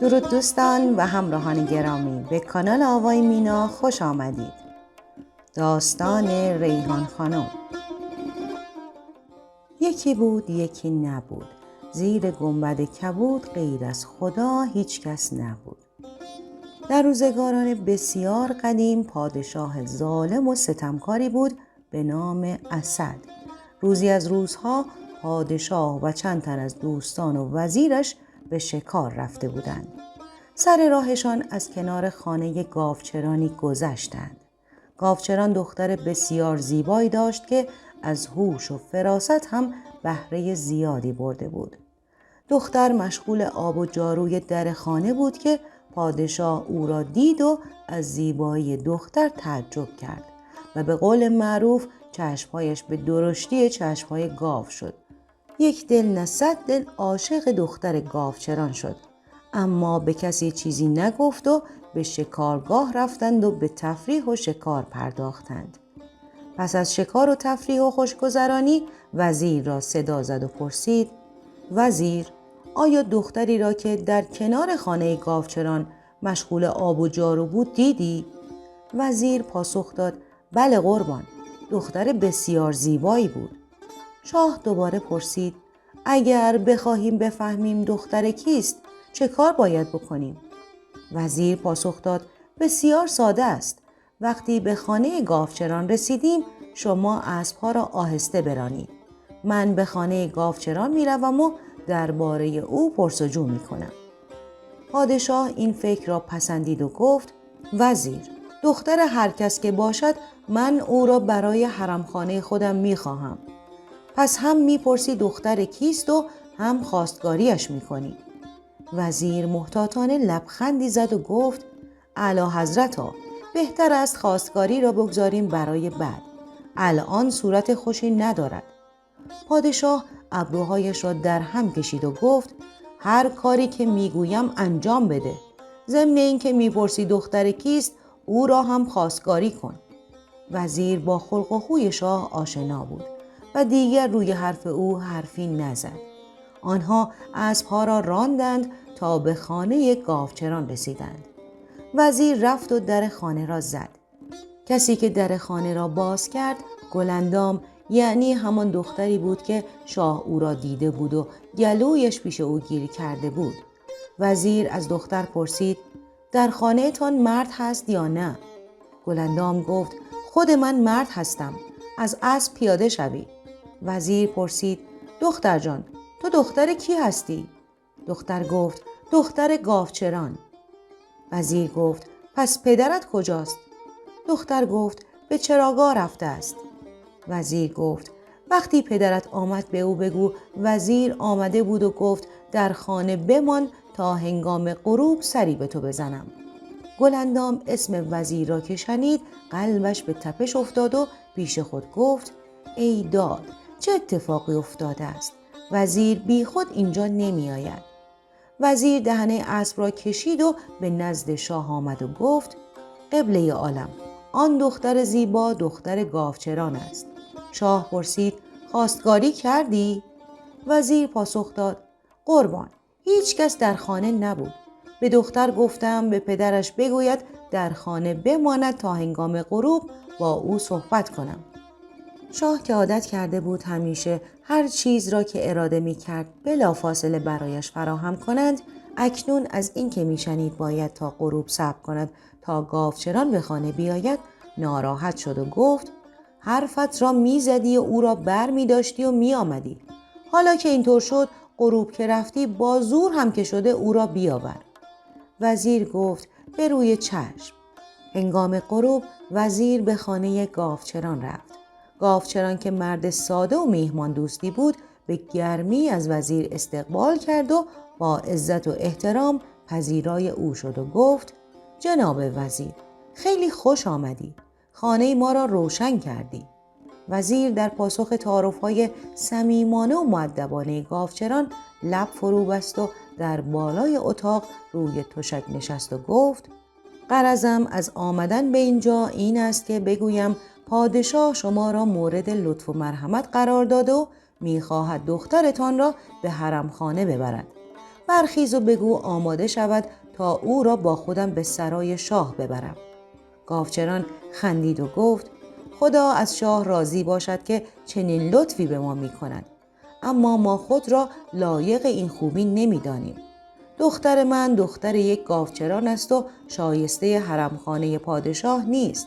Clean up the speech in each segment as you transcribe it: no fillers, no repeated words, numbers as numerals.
درود دوستان و همراهان گرامی، به کانال آوای مینا خوش آمدید. داستان ریحان خانم. یکی بود یکی نبود، زیر گنبد کبود غیر از خدا هیچ کس نبود. در روزگاران بسیار قدیم پادشاه ظالم و ستمکاری بود به نام اسد. روزی از روزها پادشاه و چند تن از دوستان و وزیرش به شکار رفته بودند. سر راهشان از کنار خانه گاوچرانی گذشتند. گاوچران دختر بسیار زیبایی داشت که از هوش و فراست هم بهره زیادی برده بود. دختر مشغول آب و جاروی در خانه بود که پادشاه او را دید و از زیبایی دختر تعجب کرد و به قول معروف چشمهایش به درشتی چشمهای گاو شد. یک دل نه صد دل عاشق دختر گاوچران شد، اما به کسی چیزی نگفت و به شکارگاه رفتند و به تفریح و شکار پرداختند. پس از شکار و تفریح و خوشگذرانی وزیر را صدا زد و پرسید: وزیر، آیا دختری را که در کنار خانه گاوچران مشغول آب و جارو بود دیدی؟ وزیر پاسخ داد: بله قربان، دختر بسیار زیبایی بود. شاه دوباره پرسید: اگر بخواهیم بفهمیم دختر کیست چه کار باید بکنیم؟ وزیر پاسخ داد: بسیار ساده است. وقتی به خانه گاوچران رسیدیم شما اسبها را آهسته برانید. من به خانه گاوچران میروم و درباره او پرسجو میکنم. پادشاه این فکر را پسندید و گفت: وزیر، دختر هر کس که باشد من او را برای حرمخانه خودم میخواهم. پس هم میپرسی دختر کیست و هم خواستگاریش میکنی. وزیر محتاطانه لبخندی زد و گفت: اعلی حضرتا، بهتر است خواستگاری را بگذاریم برای بعد. الان صورت خوشی ندارد. پادشاه ابروهایش را در هم کشید و گفت: هر کاری که میگویم انجام بده. ضمن این که میپرسی دختر کیست او را هم خواستگاری کن. وزیر با خلق و خوی شاه آشنا بود و دیگر روی حرف او حرفی نزد. آنها اسبها را راندند تا به خانه گاوچران رسیدند. وزیر رفت و در خانه را زد. کسی که در خانه را باز کرد گلندام، یعنی همان دختری بود که شاه او را دیده بود و گلویش پیش او گیر کرده بود. وزیر از دختر پرسید: در خانه تان مرد هست یا نه؟ گلندام گفت: خود من مرد هستم، از اسب پیاده شوی. وزیر پرسید: دختر جان، تو دختر کی هستی؟ دختر گفت: دختر گاوچران. وزیر گفت: پس پدرت کجاست؟ دختر گفت: به چراگاه رفته است. وزیر گفت: وقتی پدرت آمد به او بگو وزیر آمده بود و گفت در خانه بمان تا هنگام غروب سری به تو بزنم. گلندام اسم وزیر را که شنید قلبش به تپش افتاد و پیش خود گفت: ای داد، چه اتفاقی افتاده است؟ وزیر بی خود اینجا نمی آید. وزیر دهنه اسب را کشید و به نزد شاه آمد و گفت: قبله عالم، آن دختر زیبا دختر گاوچران است. شاه پرسید: خواستگاری کردی؟ وزیر پاسخ داد: قربان، هیچ کس در خانه نبود. به دختر گفتم به پدرش بگوید در خانه بماند تا هنگام غروب با او صحبت کنم. شاه که عادت کرده بود همیشه هر چیز را که اراده می کرد بلافاصله برایش فراهم کنند، اکنون از این که می شنید باید تا غروب صبر کند تا گاوچران به خانه بیاید ناراحت شد و گفت: حرفت را می زدی و او را بر می داشتی و می آمدی. حالا که اینطور شد غروب که رفتی با زور هم که شده او را بیاور. وزیر گفت: به روی چشم. هنگام غروب وزیر به خانه گاوچران رفت. گاوچران که مرد ساده و میهمان دوستی بود به گرمی از وزیر استقبال کرد و با عزت و احترام پذیرای او شد و گفت: جناب وزیر، خیلی خوش آمدی. خانه ما را روشن کردی. وزیر در پاسخ تعارف‌های صمیمانه و مؤدبانه گاوچران لب فرو بست و در بالای اتاق روی تشک نشست و گفت: غرضم از آمدن به اینجا این است که بگویم پادشاه شما را مورد لطف و مرحمت قرار داده و می‌خواهد دخترتان را به حرمخانه ببرد. برخیز و بگو آماده شود تا او را با خودم به سرای شاه ببرم. گاوچران خندید و گفت خدا از شاه راضی باشد که چنین لطفی به ما می کند. اما ما خود را لایق این خوبی نمی دانیم. دختر من دختر یک گاوچران است و شایسته حرمخانه پادشاه نیست.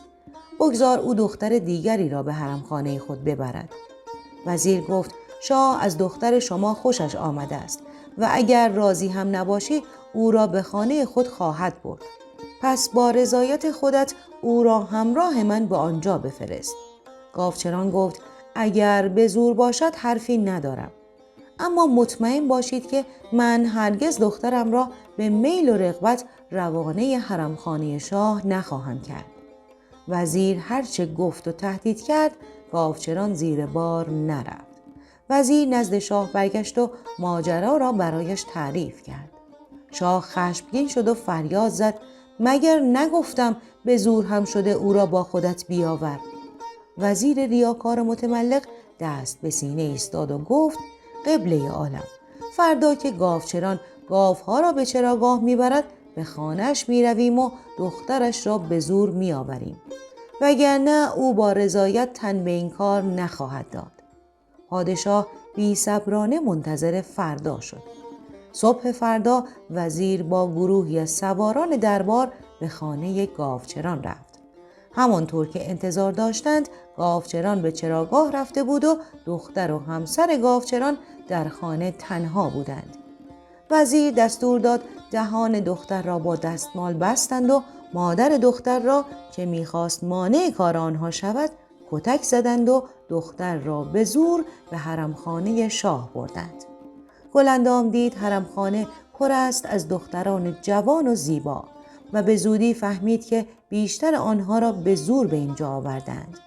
بگذار او دختر دیگری را به حرمخانه خود ببرد. وزیر گفت شاه از دختر شما خوشش آمده است و اگر راضی هم نباشی او را به خانه خود خواهد برد. پس با رضایت خودت او را همراه من به آنجا بفرست. گاوچران گفت اگر به زور باشد حرفی ندارم. اما مطمئن باشید که من هرگز دخترم را به میل و رغبت روانه حرمخانه شاه نخواهم کرد. وزیر هرچه گفت و تهدید کرد گاوچران زیر بار نرفت. وزیر نزد شاه برگشت و ماجرا را برایش تعریف کرد. شاه خشمگین شد و فریاد زد مگر نگفتم به زور هم شده او را با خودت بیاور. وزیر ریاکار متملق دست به سینه ایستاد و گفت قبله عالم، فردا که گاوچران گاوها را به چراگاه میبرد به خانه‌اش میرویم و دخترش را به زور میآوریم، وگرنه او با رضایت تن به این کار نخواهد داد. پادشاه بی‌صبرانه منتظر فردا شد. صبح فردا وزیر با گروهی از سواران دربار به خانه گاوچران رفت. همانطور که انتظار داشتند گاوچران به چراگاه رفته بود و دختر و همسر گاوچران در خانه تنها بودند. وزیر دستور داد دهان دختر را با دستمال بستند و مادر دختر را که می‌خواست مانع کار آنها شود کتک زدند و دختر را به زور به حرمخانه شاه بردند. گلندام دید حرمخانه پر است از دختران جوان و زیبا و به زودی فهمید که بیشتر آنها را به زور به اینجا آوردند.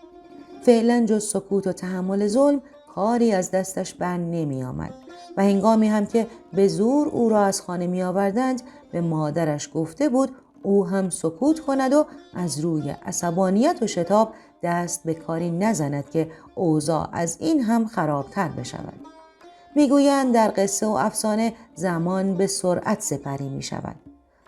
فعلا جز سکوت و تحمل ظلم کاری از دستش بر نمی آمد و هنگامی هم که به زور او را از خانه می آوردند به مادرش گفته بود او هم سکوت کند و از روی عصبانیت و شتاب دست به کاری نزند که اوضاع از این هم خرابتر بشود. میگویند در قصه و افسانه زمان به سرعت سپری می شود.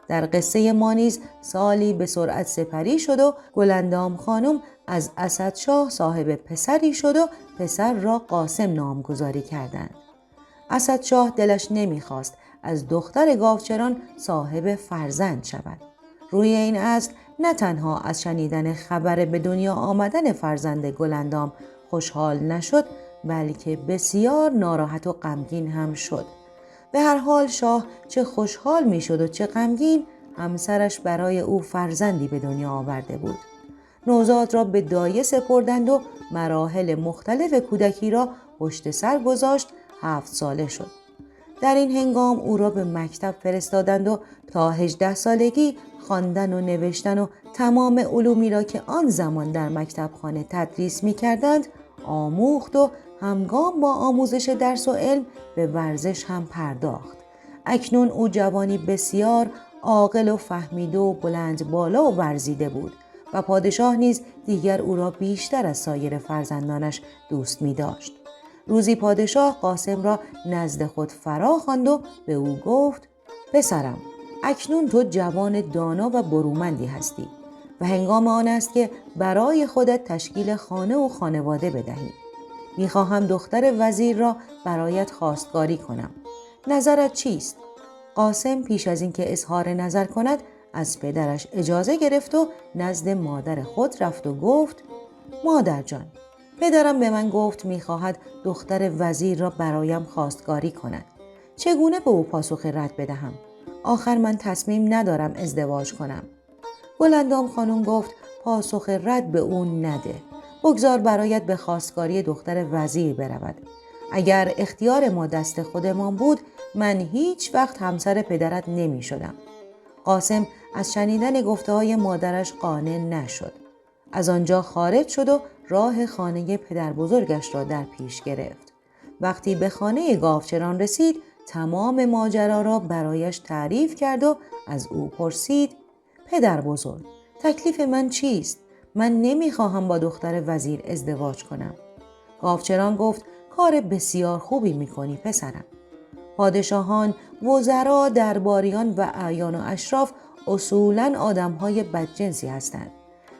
در قصه ما نیز سالی به سرعت سپری شد و گلندام خانم از اسدشاه صاحب پسری شد و پسر را قاسم نامگذاری کردند. اسدشاه دلش نمیخواست از دختر گاوچران صاحب فرزند شود. روی این اصل نه تنها از شنیدن خبر به دنیا آمدن فرزند گلندام خوشحال نشد بلکه بسیار ناراحت و غمگین هم شد. به هر حال شاه چه خوشحال می شد و چه غمگین، همسرش برای او فرزندی به دنیا آورده بود. نوزاد را به دایه سپردند و مراحل مختلف کودکی را پشت سر گذاشت 7 ساله شد. در این هنگام او را به مکتب فرستادند و تا 18 سالگی خواندن و نوشتن و تمام علومی را که آن زمان در مکتبخانه تدریس می کردند آموخت و همگام با آموزش درس و علم به ورزش هم پرداخت. اکنون او جوانی بسیار عاقل و فهمیده و بلند بالا و ورزیده بود و پادشاه نیز دیگر او را بیشتر از سایر فرزندانش دوست می داشت. روزی پادشاه قاسم را نزد خود فرا خواند و به او گفت پسرم، اکنون تو جوان دانا و برومندی هستی و هنگام آن است که برای خودت تشکیل خانه و خانواده بدهی. میخواهم دختر وزیر را برایت خواستگاری کنم. نظرت چیست؟ قاسم پیش از اینکه اظهار نظر کند از پدرش اجازه گرفت و نزد مادر خود رفت و گفت مادر جان، پدرم به من گفت میخواهد دختر وزیر را برایم خواستگاری کند. چگونه به او پاسخ رد بدهم؟ آخر من تصمیم ندارم ازدواج کنم. گلندام خانم گفت پاسخ رد به او نده. بگذار برایت به خواستگاری دختر وزیر برود. اگر اختیار ما دست خودمان بود من هیچ وقت همسر پدرت نمی شدم. قاسم از شنیدن گفته‌های مادرش قانع نشد. از آنجا خارج شد و راه خانه پدر بزرگش را در پیش گرفت. وقتی به خانه گاوچران رسید تمام ماجرا را برایش تعریف کرد و از او پرسید پدر بزرگ، تکلیف من چیست؟ من نمیخواهم با دختر وزیر ازدواج کنم. گاوچران گفت کار بسیار خوبی میکنی پسرم. پادشاهان وزرا، درباریان و اعیان و اشراف اصولاً آدم‌های بدجنسی هستند.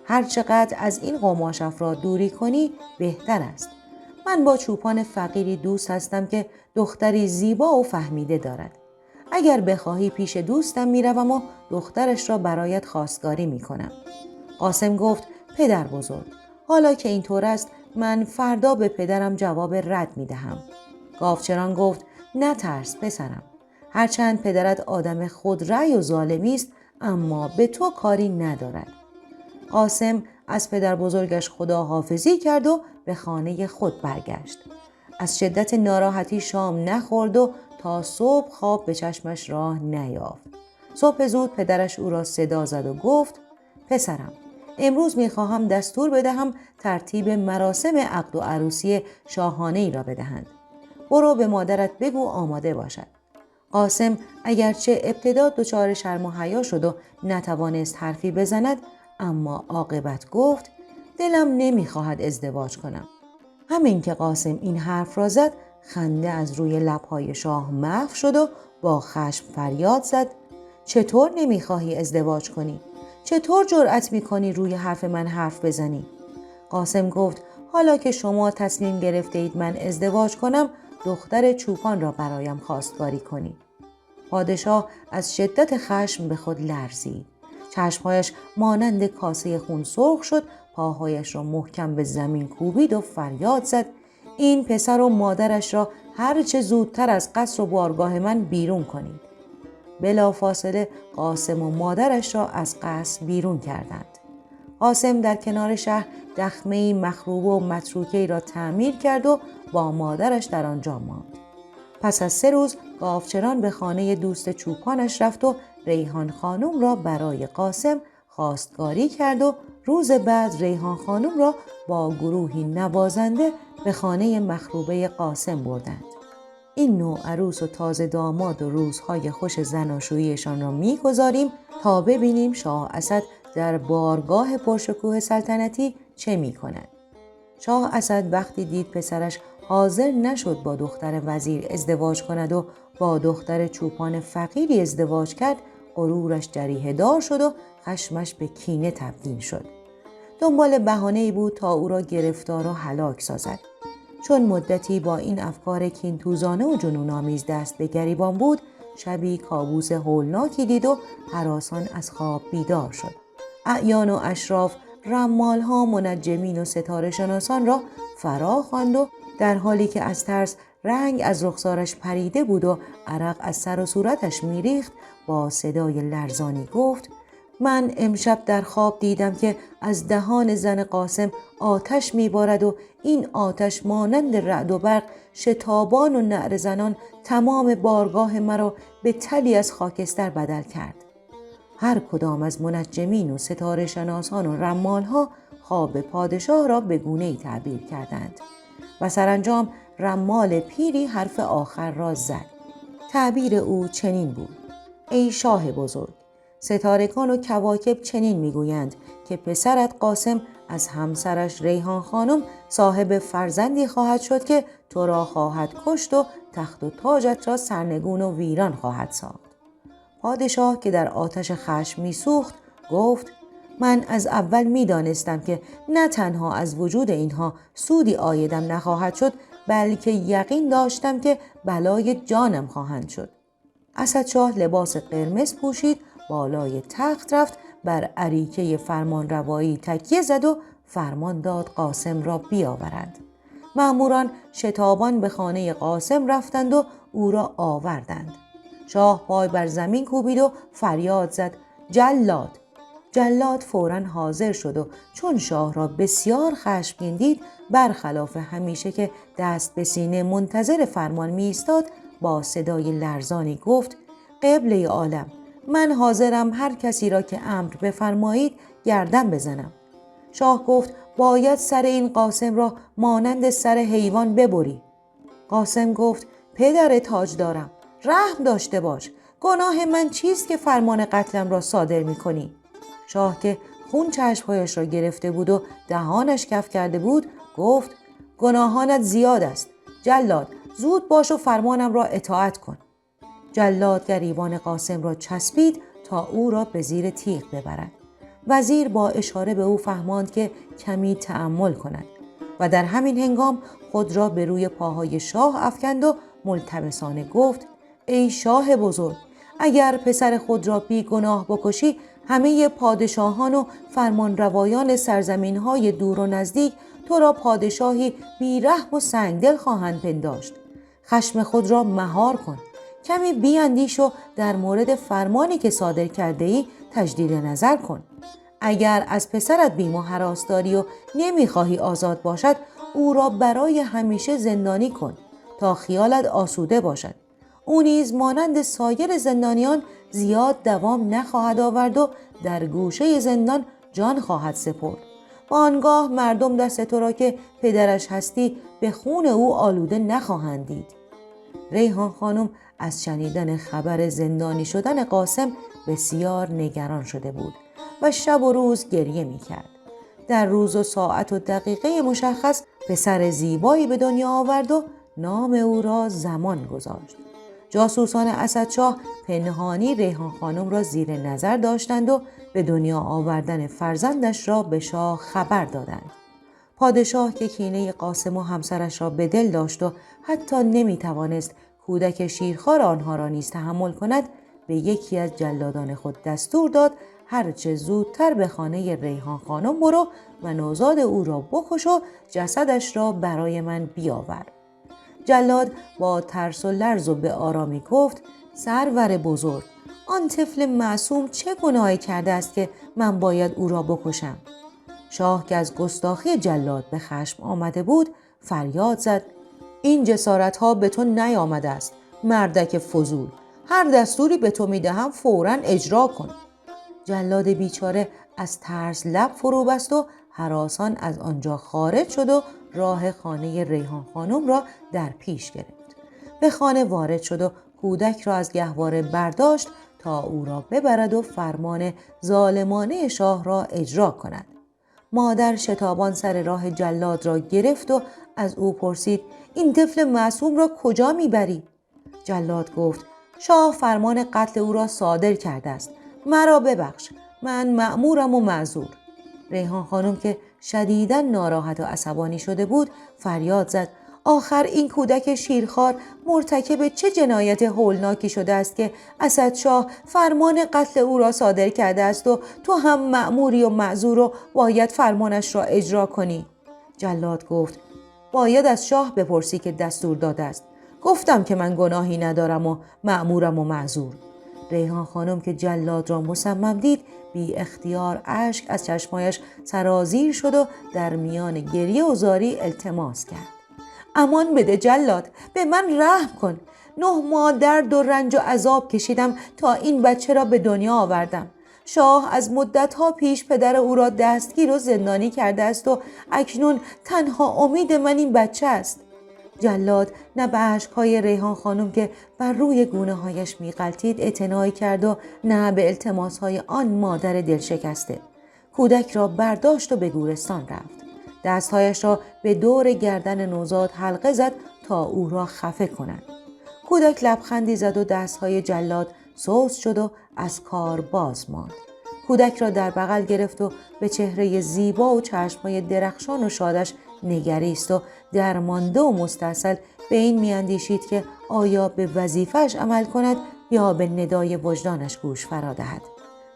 هر چقدر از این قماش افراد دوری کنی بهتر است. من با چوپان فقیری دوست هستم که دختری زیبا و فهمیده دارد. اگر بخواهی پیش دوستم میروم و دخترش را برایت خواستگاری میکنم. قاسم گفت پدر بزرگ، حالا که اینطور است من فردا به پدرم جواب رد میدهم. گاوچران گفت نترس پسرم. هرچند پدرت آدم خودرأی و ظالمی است اما به تو کاری ندارد. قاسم از پدر بزرگش خداحافظی کرد و به خانه خود برگشت. از شدت ناراحتی شام نخورد و تا صبح خواب به چشمش راه نیافت. صبح زود پدرش او را صدا زد و گفت پسرم، امروز میخواهم دستور بدهم ترتیب مراسم عقد و عروسی شاهانه ای را بدهند. برو به مادرت بگو آماده باشد. قاسم اگرچه ابتدا دچار شرم و حیا شد و نتوانست حرفی بزند، اما عاقبت گفت دلم نمیخواهد ازدواج کنم. همین که قاسم این حرف را زد، خنده از روی لبهای شاه محو شد و با خشم فریاد زد چطور نمیخواهی ازدواج کنی؟ چطور جرأت میکنی روی حرف من حرف بزنی؟ قاسم گفت حالا که شما تصمیم گرفته اید من ازدواج کنم، دختر چوپان را برایم خواستگاری کنید. پادشاه از شدت خشم به خود لرزید. چشمهایش مانند کاسه خون سرخ شد، پاهایش را محکم به زمین کوبید و فریاد زد این پسر و مادرش را هر چه زودتر از قصر و بارگاه من بیرون کنید. بلافاصله قاسم و مادرش را از قصر بیرون کردند. قاسم در کنار شهر دخمه‌ای مخروبه و متروکه‌ای را تعمیر کرد و با مادرش در آنجا ماند. پس از 3 روز گاوچران به خانه دوست چوپانش رفت و ریحان خانم را برای قاسم خواستگاری کرد و روز بعد ریحان خانم را با گروهی نوازنده به خانه مخروبه قاسم بردند. این نوع عروس و تازه داماد و روزهای خوش زناشوییشان را می‌گذاریم تا ببینیم شاه اسد در بارگاه پرشکوه سلطنتی چه می‌کند. شاه اسد وقتی دید پسرش حاضر نشد با دختر وزیر ازدواج کند و با دختر چوپان فقیری ازدواج کرد، غرورش جریحه دار شد و خشمش به کینه تبدیل شد. دنبال بهانه‌ای بود تا او را گرفتار و هلاک سازد. چون مدتی با این افکار کینتوزانه و جنون‌آمیز دست به گریبان بود، شبی کابوس هولناکی دید و هراسان از خواب بیدار شد. اعیان و اشراف، رمالها، منجمین و ستاره شناسان را فرا خواند و در حالی که از ترس رنگ از رخسارش پریده بود و عرق از سر و صورتش میریخت، با صدای لرزانی گفت من امشب در خواب دیدم که از دهان زن قاسم آتش میبارد و این آتش مانند رعد و برق شتابان و نعره زنان تمام بارگاه مرا به تلی از خاکستر بدل کرد. هر کدام از منجمین و ستاره شناسان و رمالها خواب پادشاه را به گونه‌ای تعبیر کردند و سرانجام رمال پیری حرف آخر را زد. تعبیر او چنین بود: ای شاه بزرگ، ستارگان و کواکب چنین میگویند که پسرت قاسم از همسرش ریحان خانم صاحب فرزندی خواهد شد که تو را خواهد کشت و تخت و تاجت را سرنگون و ویران خواهد ساخت. پادشاه که در آتش خشم میسوخت گفت من از اول میدانستم که نه تنها از وجود اینها سودی عایدم نخواهد شد، بلکه یقین داشتم که بلای جانم خواهند شد. اسدشاه لباس قرمز پوشید، بالای تخت رفت، بر اریکه فرمانروایی تکیه زد و فرمان داد قاسم را بیاورند. مأموران شتابان به خانه قاسم رفتند و او را آوردند. شاه پای بر زمین کوبید و فریاد زد جلاد! جلاد فوراً حاضر شد و چون شاه را بسیار خشمگین دید، برخلاف همیشه که دست به سینه منتظر فرمان می ایستاد، با صدای لرزانی گفت قبله عالم، من حاضرم هر کسی را که امر بفرمایید گردن بزنم. شاه گفت باید سر این قاسم را مانند سر حیوان ببری. قاسم گفت پدر تاج دارم، رحم داشته باش، گناه من چیست که فرمان قتلم را صادر می کنی؟ شاه که خون چشمهایش را گرفته بود و دهانش کف کرده بود گفت گناهانت زیاد است. جلاد زود باش و فرمانم را اطاعت کن. جلاد گریبان قاسم را چسبید تا او را به زیر تیغ ببرد. وزیر با اشاره به او فهماند که کمی تأمل کند و در همین هنگام خود را به روی پاهای شاه افکند و ملتمسانه گفت: ای شاه بزرگ، اگر پسر خود را بی گناه بکشی، همه پادشاهان و فرمانروایان سرزمین‌های دور و نزدیک تو را پادشاهی بی رحم و سنگدل خواهند پنداشت. خشم خود را مهار کن، کمی بیاندیش و در مورد فرمانی که صادر کرده ای تجدید نظر کن. اگر از پسرت بیم و هراس داری و نمیخواهی آزاد باشد، او را برای همیشه زندانی کن تا خیالت آسوده باشد. او نیز مانند سایر زندانیان زیاد دوام نخواهد آورد و در گوشه زندان جان خواهد سپرد. و آنگاه مردم دست تو را که پدرش هستی به خون او آلوده نخواهند دید. ریحان خانم از شنیدن خبر زندانی شدن قاسم بسیار نگران شده بود و شب و روز گریه می کرد. در روز و ساعت و دقیقه مشخص پسر زیبایی به دنیا آورد و نام او را زمان گذاشت. جاسوسان اسدشاه پنهانی ریحان خانم را زیر نظر داشتند و به دنیا آوردن فرزندش را به شاه خبر دادند. پادشاه که کینه قاسم و همسرش را به دل داشت و حتی نمی توانست کودک شیرخوار آنها را نیز تحمل کند، به یکی از جلادان خود دستور داد هرچه زودتر به خانه ریحان خانم برو و نوزاد او را بکش و جسدش را برای من بیاور. جلاد با ترس و لرز و به آرامی گفت: سرور بزرگ، آن طفل معصوم چه گناهی کرده است که من باید او را بکشم؟ شاه که از گستاخی جلاد به خشم آمده بود فریاد زد: این جسارت ها به تو نیامده است، مردک فضول. هر دستوری به تو میدهم فوراً اجرا کن. جلاد بیچاره از ترس لب فرو بست و هراسان از آنجا خارج شد و راه خانه ریحان خانم را در پیش گرفت. به خانه وارد شد و کودک را از گهواره برداشت تا او را ببرد و فرمان ظالمانه شاه را اجرا کند. مادر شتابان سر راه جلاد را گرفت و از او پرسید: این طفل معصوم را کجا میبری؟ جلاد گفت: شاه فرمان قتل او را صادر کرده است. مرا ببخش، من مأمورم و معذور. ریحان خانم که شدیداً ناراحت و عصبانی شده بود فریاد زد: آخر این کودک شیرخوار مرتکب چه جنایت هولناکی شده است که اسدشاه فرمان قتل او را صادر کرده است و تو هم مأموری و معذور و باید فرمانش را اجرا کنی؟ جلاد گفت: باید از شاه بپرسی که دستور داده است. گفتم که من گناهی ندارم و مأمورم و معذور. ریحان خانم که جلاد را مصمم دید بی اختیار اشک از چشمایش سرازیر شد و در میان گریه و زاری التماس کرد: امان بده جلاد، به من رحم کن. 9 ماه درد و رنج و عذاب کشیدم تا این بچه را به دنیا آوردم. شاه از مدتها پیش پدر او را دستگیر و زندانی کرده است و اکنون تنها امید من این بچه است. جلاد نه به اشک‌های ریحان خانم که بر روی گونه‌هایش می‌غلتید اعتنایی کرد و نه به التماس‌های آن مادر دلشکسته. کودک را برداشت و به گورستان رفت. دستهایش را به دور گردن نوزاد حلقه زد تا او را خفه کند. کودک لبخندی زد و دستهای جلاد سست شد و از کار باز ماند. کودک را در بغل گرفت و به چهره زیبا و چشمهای درخشان و شادش نگریست و درمانده و مستعسل به این میاندیشید که آیا به وظیفه‌اش عمل کند یا به ندای وجدانش گوش فرا دهد.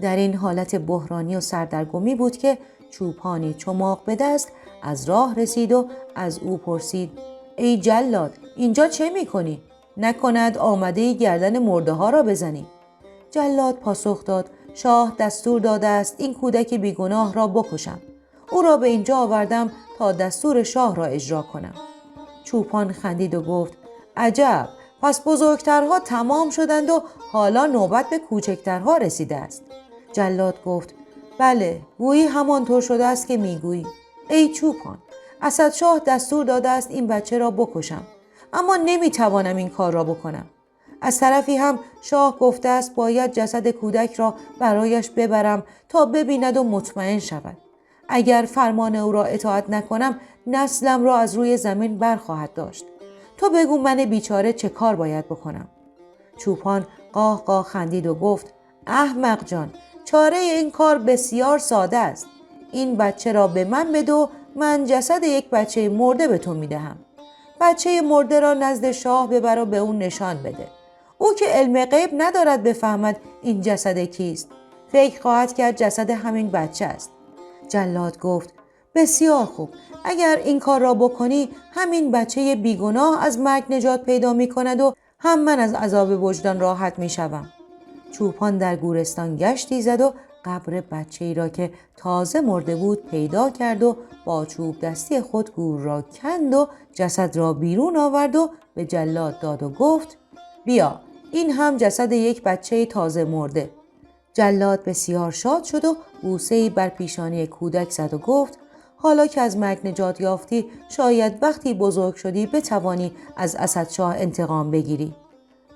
در این حالت بحرانی و سردرگمی بود که چوپانی چماق به دست از راه رسید و از او پرسید: ای جلاد، اینجا چه می‌کنی؟ نکند آمده گردن مرده ها را بزنی؟ جلاد پاسخ داد: شاه دستور داده است این کودک بیگناه را بکشم. او را به اینجا آوردم تا دستور شاه را اجرا کنم. چوپان خندید و گفت: عجب، پس بزرگترها تمام شدند و حالا نوبت به کوچکترها رسیده است. جلاد گفت: بله، گویی همانطور شده است که میگویی. ای چوپان، اسدشاه دستور داده است این بچه را بکشم، اما نمیتوانم این کار را بکنم. از طرفی هم شاه گفته است باید جسد کودک را برایش ببرم تا ببیند و مطمئن شود. اگر فرمان او را اطاعت نکنم نسلم را از روی زمین برخواهد داشت. تو بگو من بیچاره چه کار باید بکنم؟ چوپان قاه قاه خندید و گفت احمق جان، چاره این کار بسیار ساده است. این بچه را به من بده و من جسد یک بچه مرده به تو میدهم. بچه مرده را نزد شاه ببر و به اون نشان بده. او که علم غیب ندارد بفهمد این جسد کیست. فکر خواهد کرد جسد همین بچه است. جلاد گفت بسیار خوب، اگر این کار را بکنی همین بچه بیگناه از مرگ نجات پیدا می کند و هم من از عذاب وجدان راحت می شوم. چوپان در گورستان گشتی زد و قبر بچه‌ای را که تازه مرده بود پیدا کرد و با چوب دستی خود گور را کند و جسد را بیرون آورد و به جلاد داد و گفت بیا، این هم جسد یک بچه تازه مرده. جلاد بسیار شاد شد و بوسه‌ای بر پیشانی کودک زد و گفت حالا که از مرگ نجات یافتی شاید وقتی بزرگ شدی بتوانی از اسدشاه انتقام بگیری.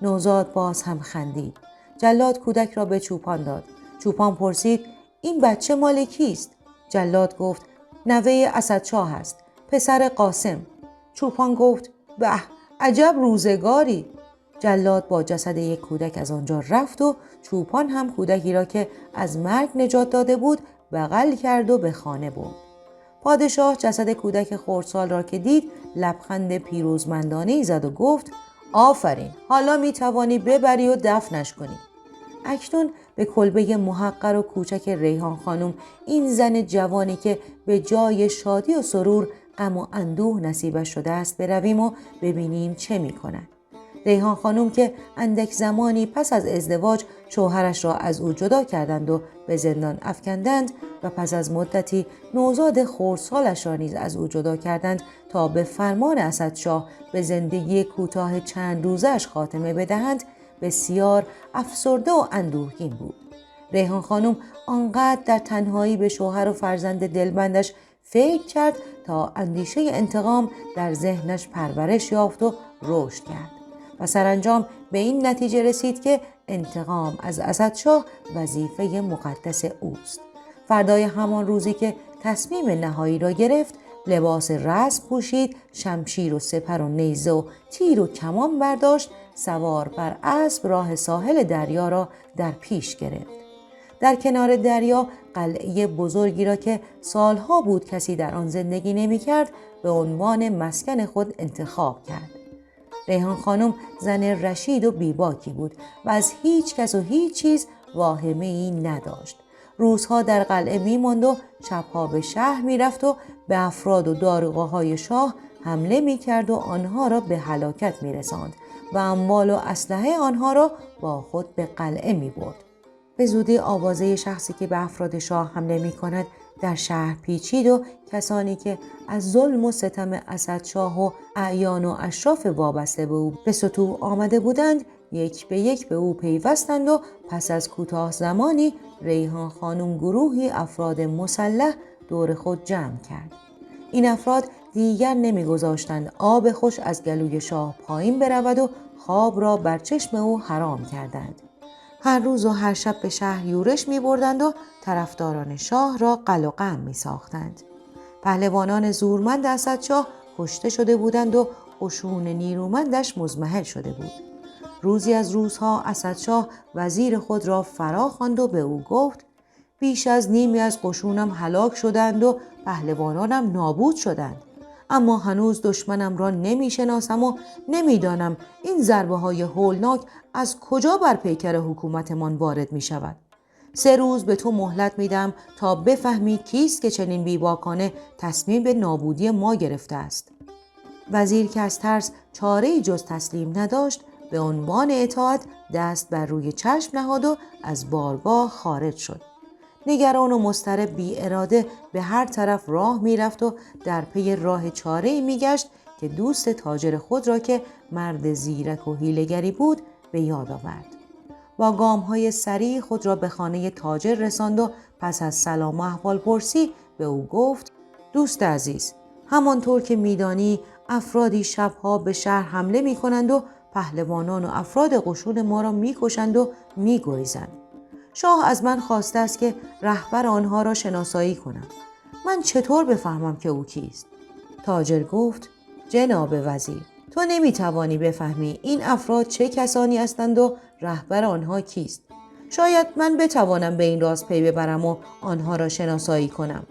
نوزاد باز هم خندید. جلاد کودک را به چوپان داد. چوپان پرسید این بچه مال کیست؟ جلاد گفت نوه اسدشاه است، پسر قاسم. چوپان گفت به، عجب روزگاری. جلاد با جسد یک کودک از آنجا رفت و چوپان هم کودکی را که از مرگ نجات داده بود بغل کرد و به خانه برد. پادشاه جسد کودک خردسال را که دید لبخند پیروزمندانه‌ای زد و گفت آفرین، حالا می توانی ببری و دفنش کنی. اکنون به کلبه محقر و کوچک ریحان خانم، این زن جوانی که به جای شادی و سرور غم و اندوه نصیبش شده است، برویم و ببینیم چه می کند. ریحان خانم که اندک زمانی پس از ازدواج شوهرش را از او جدا کردند و به زندان افکندند و پس از مدتی نوزاد خردسالش را نیز از او جدا کردند تا به فرمان اسدشاه به زندگی کوتاه چند روزش خاتمه بدهند، بسیار افسرده و اندوهگین بود. ریحان خانم آنقدر در تنهایی به شوهر و فرزند دلبندش فکر کرد تا اندیشه انتقام در ذهنش پرورش یافت و رشد کرد و سرانجام به این نتیجه رسید که انتقام از اسدشاه وظیفه مقدس اوست. فردای همان روزی که تصمیم نهایی را گرفت، لباس رسم پوشید، شمشیر و سپر و نیزه و تیر و کمان برداشت، سوار بر اسب راه ساحل دریا را در پیش گرفت. در کنار دریا قلعه بزرگی را که سالها بود کسی در آن زندگی نمی کرد به عنوان مسکن خود انتخاب کرد. ریحان خانم زن رشید و بیباکی بود و از هیچ کس و هیچ چیز واهمه‌ای نداشت. روزها در قلعه می‌ماند و شبها به شهر می‌رفت و به افراد و داروغه‌های شاه حمله می‌کرد و آنها را به هلاکت می‌رساند و اموال و اسلحه آنها را با خود به قلعه می‌برد. به زودی آوازه شخصی که به افراد شاه حمله می‌کند در شهر پیچید و کسانی که از ظلم و ستم اسدشاه و اعیان و اشراف وابسته به او به سطوح آمده بودند یک به یک به او پیوستند و پس از کوتاه زمانی ریحان خانم گروهی افراد مسلح دور خود جمع کرد. این افراد دیگر نمی‌گذاشتند آب خوش از گلوی شاه پایین برود و خواب را بر چشم او حرام کردند. هر روز و هر شب به شهر یورش می بردند و طرفداران شاه را قل و قم می ساختند. پهلوانان زورمند اسدشاه کشته شده بودند و قشون نیرومندش مضمحل شده بود. روزی از روزها اسدشاه وزیر خود را فرا خواند و به او گفت بیش از نیمی از قشونم هلاک شدند و پهلوانانم نابود شدند. اما هنوز دشمنم را نمی‌شناسم و نمی‌دانم این ضربه‌های هولناک از کجا بر پیکر حکومتمان وارد می‌شود. 3 روز به تو مهلت میدم تا بفهمی کیست که چنین بیباکانه تصمیم به نابودی ما گرفته است. وزیر که از ترس چاره‌ای جز تسلیم نداشت، به عنوان اطاعت دست بر روی چشم نهاد و از بارگاه خارج شد. نگران و مضطرب بی اراده به هر طرف راه می رفت و در پی راه چاره‌ای می گشت که دوست تاجر خود را که مرد زیرک و حیله‌گری بود به یاد آورد. با گام‌های سریع خود را به خانه تاجر رساند و پس از سلام و احوالپرسی به او گفت دوست عزیز، همانطور که می‌دانی افرادی شبها به شهر حمله می‌کنند و پهلوانان و افراد قشون ما را می‌کشند و می‌گریزند. شاه از من خواسته است که رهبر آنها را شناسایی کنم. من چطور بفهمم که او کیست؟ تاجر گفت جناب وزیر، تو نمیتوانی بفهمی این افراد چه کسانی هستند و رهبر آنها کیست. شاید من بتوانم به این راز پی ببرم و آنها را شناسایی کنم.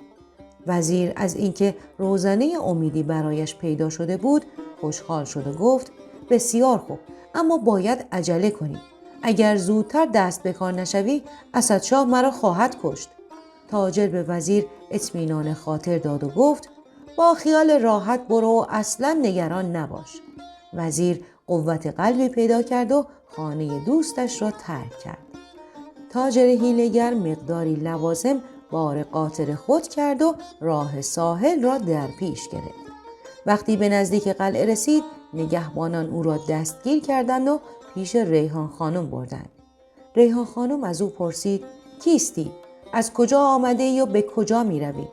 وزیر از اینکه روزنه امیدی برایش پیدا شده بود خوشحال شد و گفت بسیار خوب، اما باید عجله کنی. اگر زودتر دست به کار نشوی اسدشاه مرا خواهد کشت. تاجر به وزیر اطمینان خاطر داد و گفت با خیال راحت برو و اصلا نگران نباش. وزیر قوت قلبی پیدا کرد و خانه دوستش را ترک کرد. تاجر حیله‌گر مقداری لوازم بار قاطر خود کرد و راه ساحل را در پیش گرفت. وقتی به نزدیک قلعه رسید نگهبانان او را دستگیر کردند و پیش ریحان خانم بردند. ریحان خانم از او پرسید کیستی؟ از کجا آمده ای و به کجا می روی؟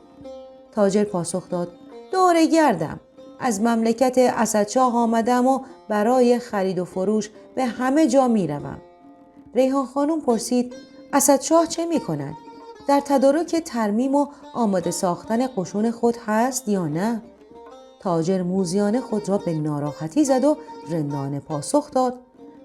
تاجر پاسخ داد دوره گردم. از مملکت اسدشاه آمدم و برای خرید و فروش به همه جا می روم. ریحان خانم پرسید اسدشاه چه می کند؟ در تدارک ترمیم و آماده ساختن قشون خود هست یا نه؟ تاجر موذیانه خود را به ناراحتی زد و رندانه پاسخ داد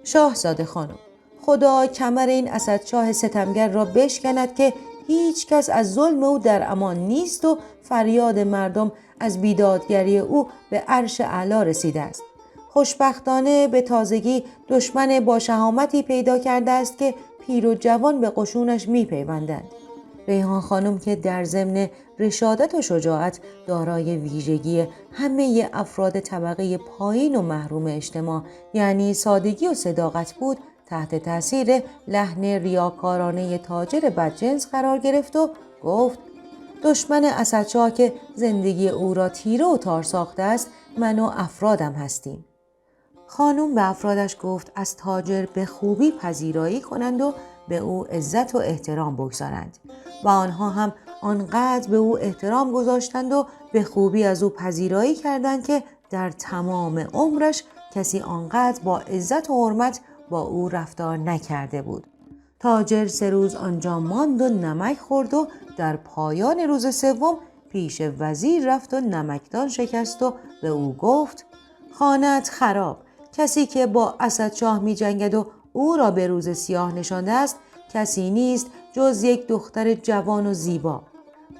شاهزاده خانم، خدا کمر این اسدشاه ستمگر را بشکند که هیچ کس از ظلم او در امان نیست و فریاد مردم از بیدادگری او به عرش اعلی رسیده است. خوشبختانه به تازگی دشمن با شهامتی پیدا کرده است که پیر و جوان به قشونش می پیوندند. ریحان خانم که در ضمن رشادت و شجاعت دارای ویژگی همه افراد طبقه پایین و محروم اجتماع یعنی سادگی و صداقت بود، تحت تاثیر لحن ریاکارانه تاجر بدجنس قرار گرفت و گفت دشمن اسدشاه که زندگی او را تیره و تار ساخته است من و افرادم هستیم. خانم به افرادش گفت از تاجر به خوبی پذیرایی کنند و به او عزت و احترام بگذارند و آنها هم آنقدر به او احترام گذاشتند و به خوبی از او پذیرایی کردند که در تمام عمرش کسی آنقدر با عزت و حرمت با او رفتار نکرده بود. تاجر 3 روز آنجا ماند و نمک خورد و در پایان روز سوم پیش وزیر رفت و نمکدان شکست و به او گفت خانه‌ات خراب. کسی که با اسدشاه می جنگد و او را به روز سیاه نشانده است کسی نیست جز یک دختر جوان و زیبا.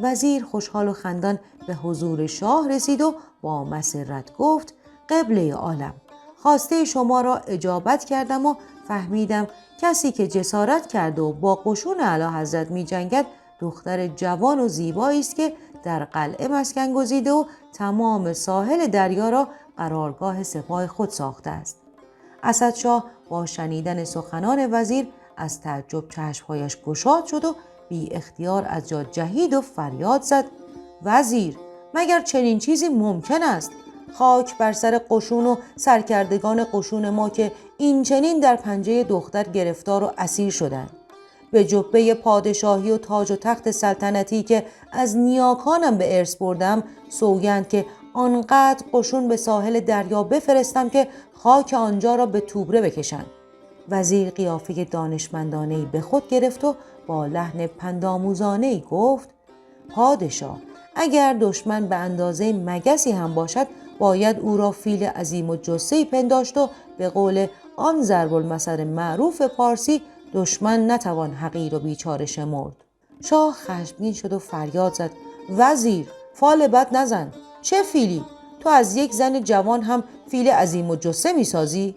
وزیر خوشحال و خندان به حضور شاه رسید و با مسرت گفت قبله عالم، خواسته شما را اجابت کردم و فهمیدم کسی که جسارت کرده و با قشون اعلی حضرت می جنگد دختر جوان و زیبایی است که در قلعه مسکن گزیده و تمام ساحل دریا را قرارگاه سپاه خود ساخته است. اسدشاه با شنیدن سخنان وزیر از تعجب چشمهایش گشاد شد و بی اختیار از جا جهید و فریاد زد وزیر، مگر چنین چیزی ممکن است؟ خاک بر سر قشون و سرکردگان قشون ما که این چنین در پنجه دختر گرفتار و اسیر شدند. به جبه پادشاهی و تاج و تخت سلطنتی که از نیاکانم به ارث بردم سوگند که آنقدر قشون به ساحل دریا بفرستم که خاک آنجا را به توبره بکشند. وزیر قیافه دانشمندانه‌ای به خود گرفت و با لحن پندآموزانه‌ای گفت پادشاه، اگر دشمن به اندازه مگسی هم باشد باید او را فیل عظیم و جثه‌ای پنداشت و به قول آن ضرب المثل معروف پارسی دشمن نتوان حقیر و بیچاره شمرد. شاه خشمگین شد و فریاد زد وزیر، فال بد نزن. چه فیلی؟ تو از یک زن جوان هم فیل عظیم و جثه میسازی؟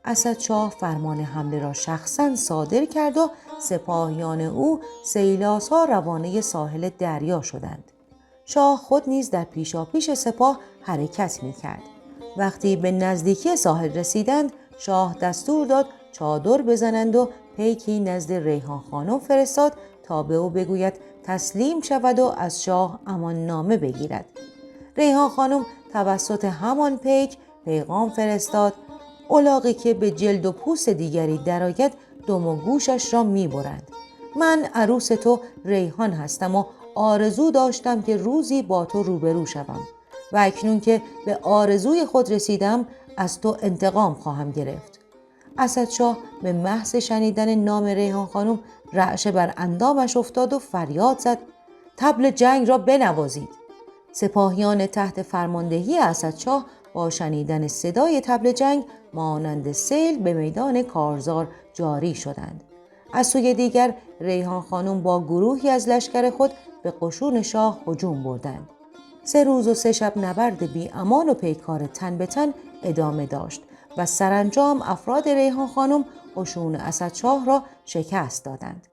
اسدشاه فرمان حمله را شخصا صادر کرد و سپاهیان او سیلاسا روانه ساحل دریا شدند. شاه خود نیز در پیشاپیش سپاه حرکت می‌کرد. وقتی به نزدیکی ساحل رسیدند شاه دستور داد چادر بزنند و پیکی نزد ریحان خانم فرستاد تا به او بگوید تسلیم شود و از شاه امان نامه بگیرد. ریحان خانم توسط همان پیک پیغام فرستاد الاغی که به جلد و پوست دیگری درآید دم و گوشش را می‌برند. من عروس تو ریحان هستم و آرزو داشتم که روزی با تو روبرو شوم و اکنون که به آرزوی خود رسیدم از تو انتقام خواهم گرفت. اسدشاه به محض شنیدن نام ریحان خانم رعشه بر اندامش افتاد و فریاد زد طبل جنگ را بنوازید. سپاهیان تحت فرماندهی اسدشاه با شنیدن صدای طبل جنگ مانند سیل به میدان کارزار جاری شدند. از سوی دیگر ریحان خانم با گروهی از لشکر خود به قشون شاه هجوم بردند. 3 روز و 3 شب نبرد بی امان و پیکار تن به تن ادامه داشت و سرانجام افراد ریحان خانم قشون اسدشاه را شکست دادند.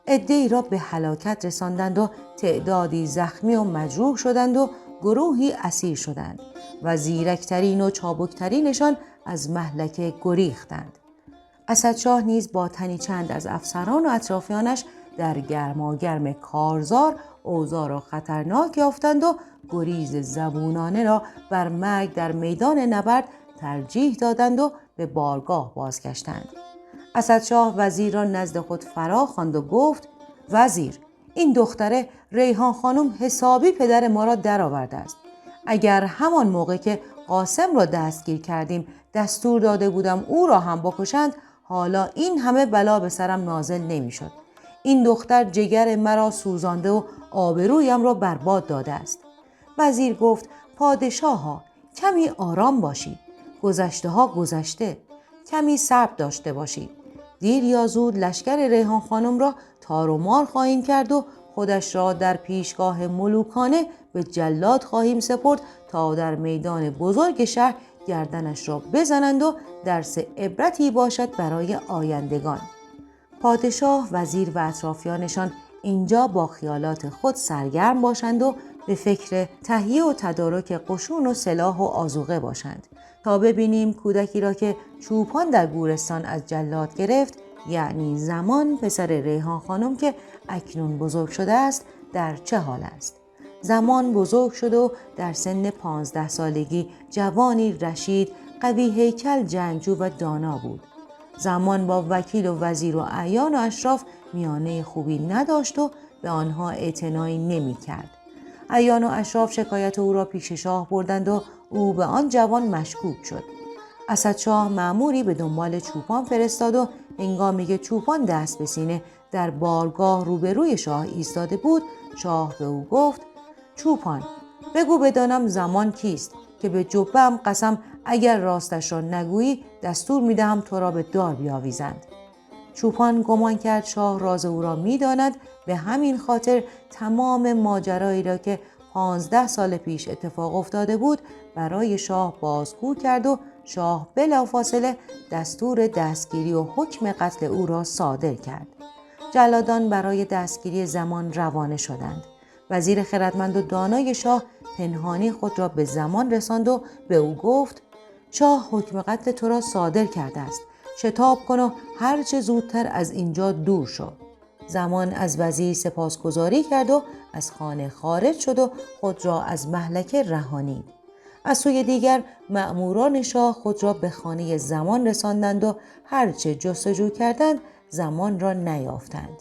عده‌ای را به هلاکت رساندند و تعدادی زخمی و مجروح شدند و گروهی اسیر شدند و زیرکترین و چابکترینشان از مهلکه گریختند. اسدشاه نیز با تنی چند از افسران و اطرافیانش در گرماگرم کارزار اوضاع را خطرناک یافتند و گریز زبونانه را بر مرگ در میدان نبرد ترجیح دادند و به بارگاه بازگشتند. اسدشاه وزیر را نزد خود فرا خواند و گفت: وزیر، این دختره ریحان خانم حسابی پدر ما را درآورده است. اگر همان موقع که قاسم را دستگیر کردیم دستور داده بودم او را هم بکشند، حالا این همه بلا به سرم نازل نمی شد. این دختر جگر مرا سوزانده و آبرویم را برباد داده است. وزیر گفت: پادشاه ها، کمی آرام باشید. گذشته ها گذشته. کمی صبر داشته باشید. دیر یا زود لشکر ریحان خانم را تار و مار خواهیم کرد و خودش را در پیشگاه ملوکانه به جلاد خواهیم سپرد تا در میدان بزرگ شهر گردنش را بزنند و درس عبرتی باشد برای آیندگان. پادشاه، وزیر و اطرافیانشان اینجا با خیالات خود سرگرم باشند و به فکر تهیه و تدارک قشون و سلاح و آذوقه باشند تا ببینیم کودکی را که چوپان در گورستان از جلاد گرفت، یعنی زمان پسر ریحان خانم که اکنون بزرگ شده است، در چه حال است. زمان بزرگ شد و در سن 15 سالگی جوانی رشید، قوی هیکل، جنگجو و دانا بود. زمان با وکیل و وزیر و اعیان و اشراف میانه خوبی نداشت و به آنها اعتنایی نمی کرد. اعیان و اشراف شکایت او را پیش شاه بردند و او به آن جوان مشکوک شد. اسدشاه مأموری به دنبال چوپان فرستاد و هنگامی که چوپان دست به سینه در بارگاه روبروی شاه ایستاده بود، شاه به او گفت: چوپان، بگو بدانم زمان کیست که به جبه‌ام قسم اگر راستش را نگویی دستور می‌دهم تو را به دار بیاویزند. چوپان گمان کرد شاه راز او را می‌داند، به همین خاطر تمام ماجرایی را که 15 سال پیش اتفاق افتاده بود برای شاه بازگو کرد و شاه بلافاصله دستور دستگیری و حکم قتل او را صادر کرد. جلادان برای دستگیری زمان روانه شدند. وزیر خردمند و دانای شاه پنهانی خود را به زمان رساند و به او گفت: شاه حکم قتل تو را صادر کرده است. شتاب کن و هرچه زودتر از اینجا دور شو. زمان از وزیر سپاسگزاری کرد و از خانه خارج شد و خود را از مهلکه رهانید. از سوی دیگر مأموران شاه خود را به خانه زمان رساندند و هرچه جستجو کردند زمان را نیافتند.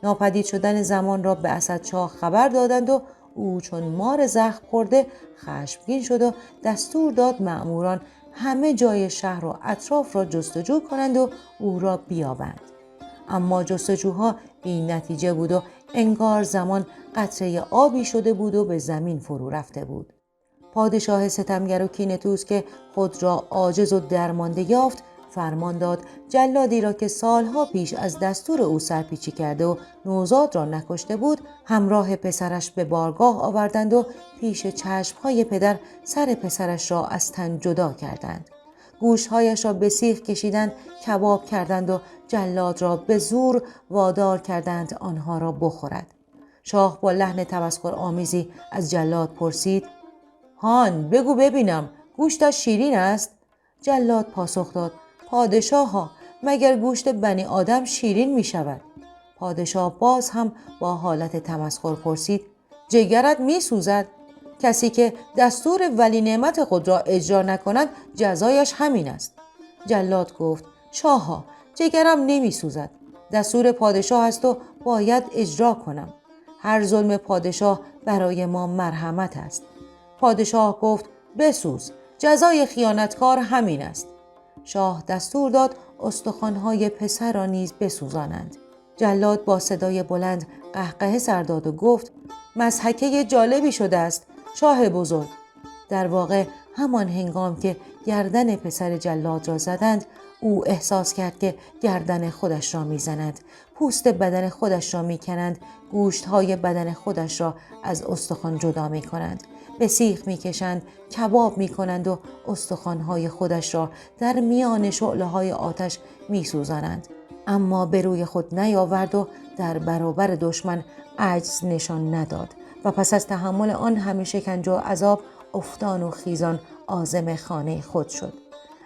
ناپدید شدن زمان را به اسدشاه خبر دادند و او چون مار زخم خورده خشمگین شد و دستور داد مأموران همه جای شهر و اطراف را جستجو کنند و او را بیابند. اما جستجوها بی نتیجه بود و انگار زمان قطره آبی شده بود و به زمین فرو رفته بود. پادشاه ستمگر و کینه‌توز که خود را عاجز و درمانده یافت، فرمان داد جلادی را که سالها پیش از دستور او سرپیچی کرده و نوزاد را نکشته بود، همراه پسرش به بارگاه آوردند و پیش چشمهای پدر سر پسرش را از تن جدا کردند. گوشهایش را به سیخ کشیدند، کباب کردند و جلاد را به زور وادار کردند آنها را بخورد. شاه با لحن تمسخرآمیزی از جلاد پرسید: هان، بگو ببینم، گوشتش شیرین است؟ جلاد پاسخ داد: پادشاه ها، مگر گوشت بنی آدم شیرین می شود؟ پادشاه باز هم با حالت تمسخر پرسید: جگرت می سوزد؟ کسی که دستور ولی نعمت خود را اجرا نکند جزایش همین است. جلاد گفت: شاه ها، جگرم نمی سوزد. دستور پادشاه است و باید اجرا کنم. هر ظلم پادشاه برای ما مرحمت است. پادشاه گفت: بسوز، جزای خیانتکار همین است. شاه دستور داد استخوان‌های پسر را نیز بسوزانند. جلاد با صدای بلند قهقه سر داد و گفت: مضحکه جالبی شده است شاه بزرگ. در واقع همان هنگام که گردن پسر جلاد را زدند، او احساس کرد که گردن خودش را میزنند، پوست بدن خودش را میکنند، گوشتهای بدن خودش را از استخوان جدا میکنند، به سیخ میکشند، کباب میکنند و استخوانهای خودش را در میان شعله‌های آتش میسوزانند. اما به روی خود نیاورد و در برابر دشمن عجز نشان نداد و پس از تحمل آن همه شکنجه و عذاب افتان و خیزان عازم خانه خود شد.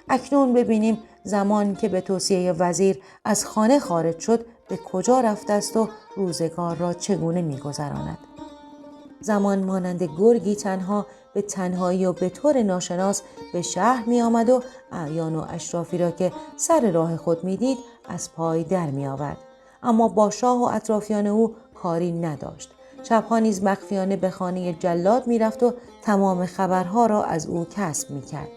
اکنون ببینیم زمان که به توصیه وزیر از خانه خارج شد به کجا رفته است و روزگار را چگونه می‌گذراند. زمان مانند گرگی تنها به تنهایی و به طور ناشناس به شهر می آمد و اعیان و اشرافی را که سر راه خود می دید از پای در می آورد. اما با شاه و اطرافیان او کاری نداشت. شبها نیز مخفیانه به خانه جلاد می رفت و تمام خبرها را از او کسب می کرد.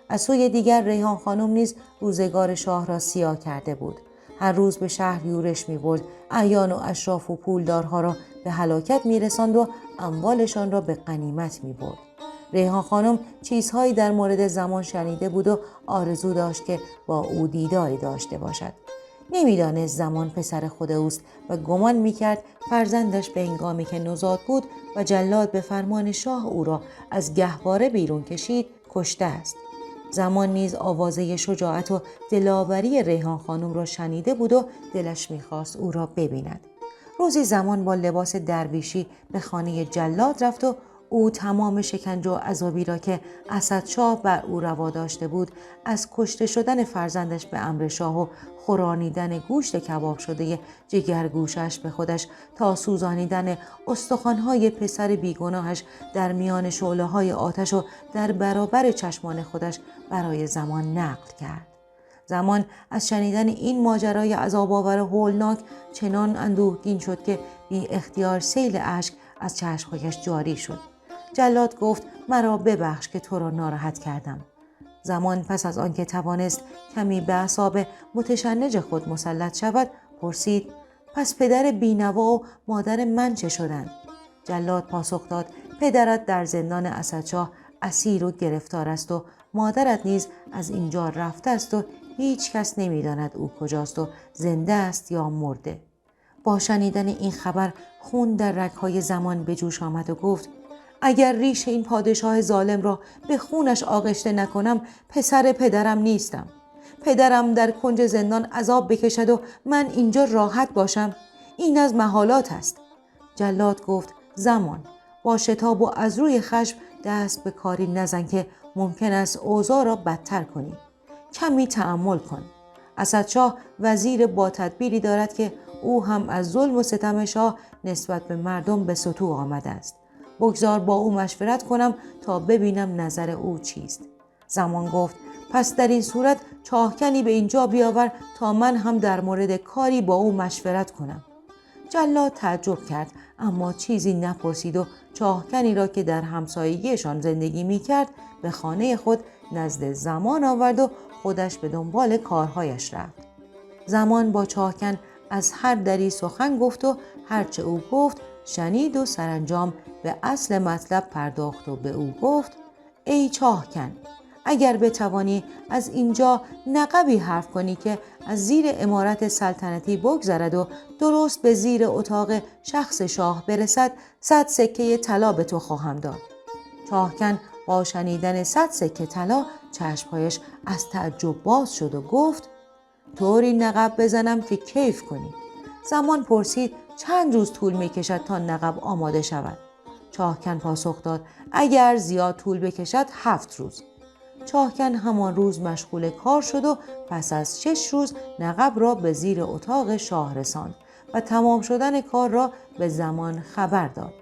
از سوی دیگر ریحان خانم نیز روزگار شاه را سیاه کرده بود. هر روز به شهر یورش می برد، اعیان و اشراف و پولدارها را به هلاکت می رساند و اموالشان را به غنیمت می برد. ریحان خانم چیزهایی در مورد زمان شنیده بود و آرزو داشت که با او دیداری داشته باشد. نمیدانست زمان پسر خود اوست و گمان میکرد فرزندش به هنگامی که نوزاد بود و جلاد به فرمان شاه او را از گهواره بیرون کشید کشته است. زمان نیز آوازه شجاعت و دلاوری ریحان خانم را شنیده بود و دلش میخواست او را ببیند. روزی زمان با لباس درویشی به خانه جلاد رفت و او تمام شکنجه و عذابی را که اسدشاه بر او روا داشته بود، از کشته شدن فرزندش به امر شاه و خورانیدن گوشت کباب شده جگرگوشش به خودش تا سوزانیدن استخوان‌های پسر بیگناهش در میان شعله‌های آتش و در برابر چشمان خودش برای زمان نقل کرد. زمان از شنیدن این ماجرای عذاب‌آور و هولناک چنان اندوهگین شد که بی اختیار سیل اشک از چشم‌هایش جاری شد. جلاد گفت مرا ببخش که تو را ناراحت کردم. زمان پس از آنکه توانست کمی به اعصاب متشنج خود مسلط شود پرسید پس پدر بینوا و مادر من چه شدند؟ جلاد پاسخ داد پدرت در زندان اسدشاه اسیر و گرفتار است و مادرت نیز از اینجا رفته است و هیچ کس نمی‌داند او کجاست و زنده است یا مرده. با شنیدن این خبر خون در رگ‌های زمان به جوش آمد و گفت اگر ریش این پادشاه ظالم را به خونش آغشته نکنم پسر پدرم نیستم. پدرم در کنج زندان عذاب بکشد و من اینجا راحت باشم. این از محالات است. جلاد گفت زمان با شتاب و از روی خشم دست به کاری نزن که ممکن است اوضاع را بدتر کنی. کمی تأمل کن. اسدشاه وزیر با تدبیری دارد که او هم از ظلم و ستم شاه نسبت به مردم به سطوح آمده است. بگذار با او مشورت کنم تا ببینم نظر او چیست. زمان گفت پس در این صورت چاهکنی به اینجا بیاور تا من هم در مورد کاری با او مشورت کنم. جلاد تعجب کرد اما چیزی نپرسید و چاهکنی را که در همسایگیشان زندگی می کرد به خانه خود نزد زمان آورد و خودش به دنبال کارهایش رفت. زمان با چاهکن از هر دری سخن گفت و هرچه او گفت شنید و سرانجام به اصل مطلب پرداخت و به او گفت ای چاهکن اگر بتوانی از اینجا نقبی حرف کنی که از زیر عمارت سلطنتی بگذرد و درست به زیر اتاق شخص شاه برسد 100 سکه طلا به تو خواهم داد. چاهکن با شنیدن 100 سکه طلا چشمهایش از تعجب باز شد و گفت طوری نقب بزنم که کیف کنی. زمان پرسید چند روز طول می کشد تا نقب آماده شود؟ چاهکن پاسخ داد اگر زیاد طول بکشد 7 روز. چاهکن همان روز مشغول کار شد و پس از 6 روز نقب را به زیر اتاق شاه رساند و تمام شدن کار را به زمان خبر داد.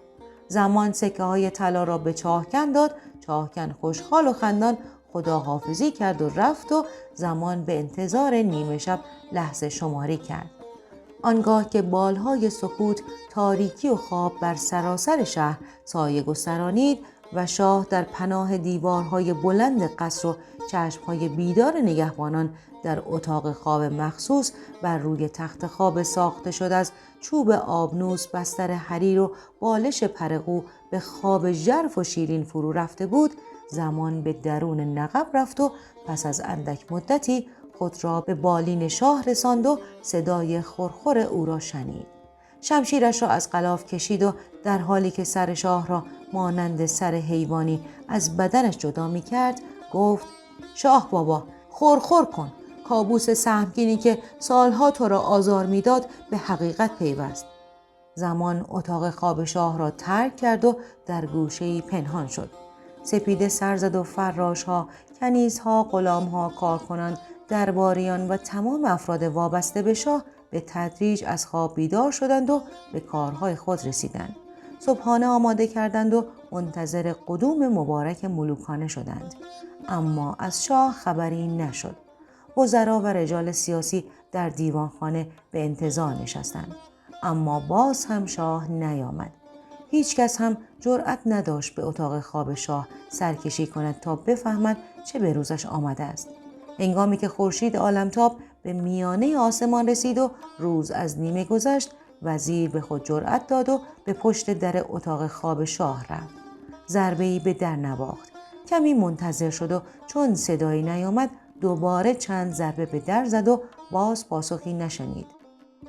زمان سکه های طلا را به چاهکن داد. چاهکن خوشحال و خندان خداحافظی کرد و رفت و زمان به انتظار نیمه شب لحظه شماری کرد. آنگاه که بالهای سکوت، تاریکی و خواب بر سراسر شهر سایه گسترانید و شاه در پناه دیوارهای بلند قصر و چشمهای بیدار نگهبانان در اتاق خواب مخصوص بر روی تخت خواب ساخته شد از چوب آبنوس، بستر حریر و بالش پرقو به خواب ژرف و شیرین فرو رفته بود، زمان به درون نقب رفت و پس از اندک مدتی خود را به بالین شاه رساند و صدای خرخر او را شنید. شمشیرش را از غلاف کشید و در حالی که سر شاه را مانند سر حیوانی از بدنش جدا می کرد گفت: شاه بابا، خرخر کن. کابوس سهمگینی که سالها تو را آزار میداد به حقیقت پیوست. زمان اتاق خواب شاه را ترک کرد و در گوشه‌ای پنهان شد. سپیده سر زد و فراش‌ها، کنیزها، غلام‌ها، کارکنان، درباریان و تمام افراد وابسته به شاه به تدریج از خواب بیدار شدند و به کارهای خود رسیدند. صبحانه آماده کردند و منتظر قدوم مبارک ملوکانه شدند. اما از شاه خبری نشد. وزرا و رجال سیاسی در دیوانخانه به انتظار نشستند. اما باز هم شاه نیامد. هیچ کس هم جرأت نداشت به اتاق خواب شاه سرکشی کند تا بفهمد چه به روزش آمده است. هنگامی که خورشید عالمتاب به میانه آسمان رسید و روز از نیمه گذشت، وزیر به خود جرأت داد و به پشت در اتاق خواب شاه رفت. ضربه‌ای به در نواخت. کمی منتظر شد و چون صدایی نیامد دوباره چند ضربه به در زد و باز پاسخی نشنید.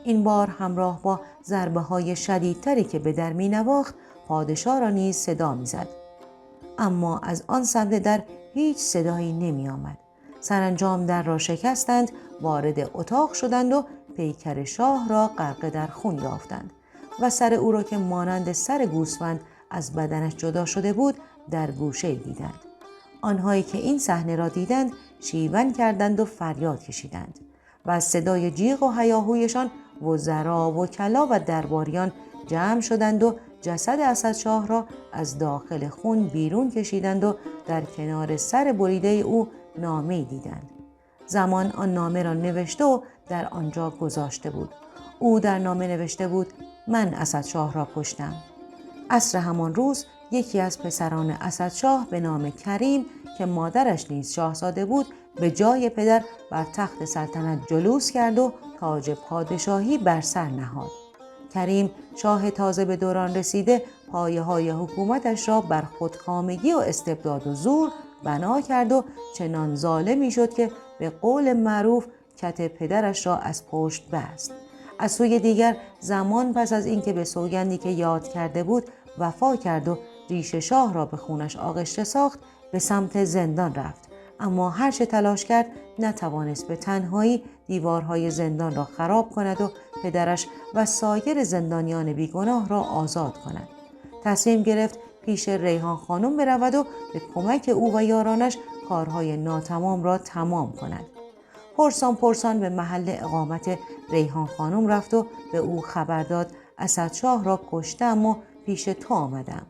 این بار همراه با ضربه‌های شدیدتری که به در می‌نواخت پادشاه را نیز صدا می‌زد. اما از آن سمت در هیچ صدایی نمی‌آمد. سرانجام در را شکستند، وارد اتاق شدند و پیکر شاه را غرقه در خون یافتند و سر او را که مانند سر گوسفند از بدنش جدا شده بود در گوشه دیدند. آنهایی که این صحنه را دیدند شیون کردند و فریاد کشیدند و از صدای جیغ و هیاهویشان وزرا، وکلا و درباریان جمع شدند و جسد اسدشاه را از داخل خون بیرون کشیدند و در کنار سر بریده او نامه‌ای دیدند. زمان آن نامه را نوشته و در آنجا گذاشته بود. او در نامه نوشته بود: من اسدشاه را کشتم. عصر همان روز یکی از پسران اسدشاه به نام کریم که مادرش نیز شاهزاده بود به جای پدر بر تخت سلطنت جلوس کرد و تاج پادشاهی بر سر نهاد. کریم شاه تازه به دوران رسیده پایه‌های حکومتش را بر خودکامگی و استبداد و زور بنا کرد و چنان ظالمی شد که به قول معروف کت پدرش را از پشت بست. از سوی دیگر زمان پس از اینکه به سوگندی که یاد کرده بود وفا کرد و ریش شاه را به خونش آغشته ساخت به سمت زندان رفت، اما هر چه تلاش کرد نتوانست به تنهایی دیوارهای زندان را خراب کند و پدرش و سایر زندانیان بیگناه را آزاد کند. تصمیم گرفت پیش ریحان خانم برود و به کمک او و یارانش کارهای ناتمام را تمام کند. پرسان به محل اقامت ریحان خانم رفت و به او خبر داد اسدشاه را کشتم و پیش تو آمدم.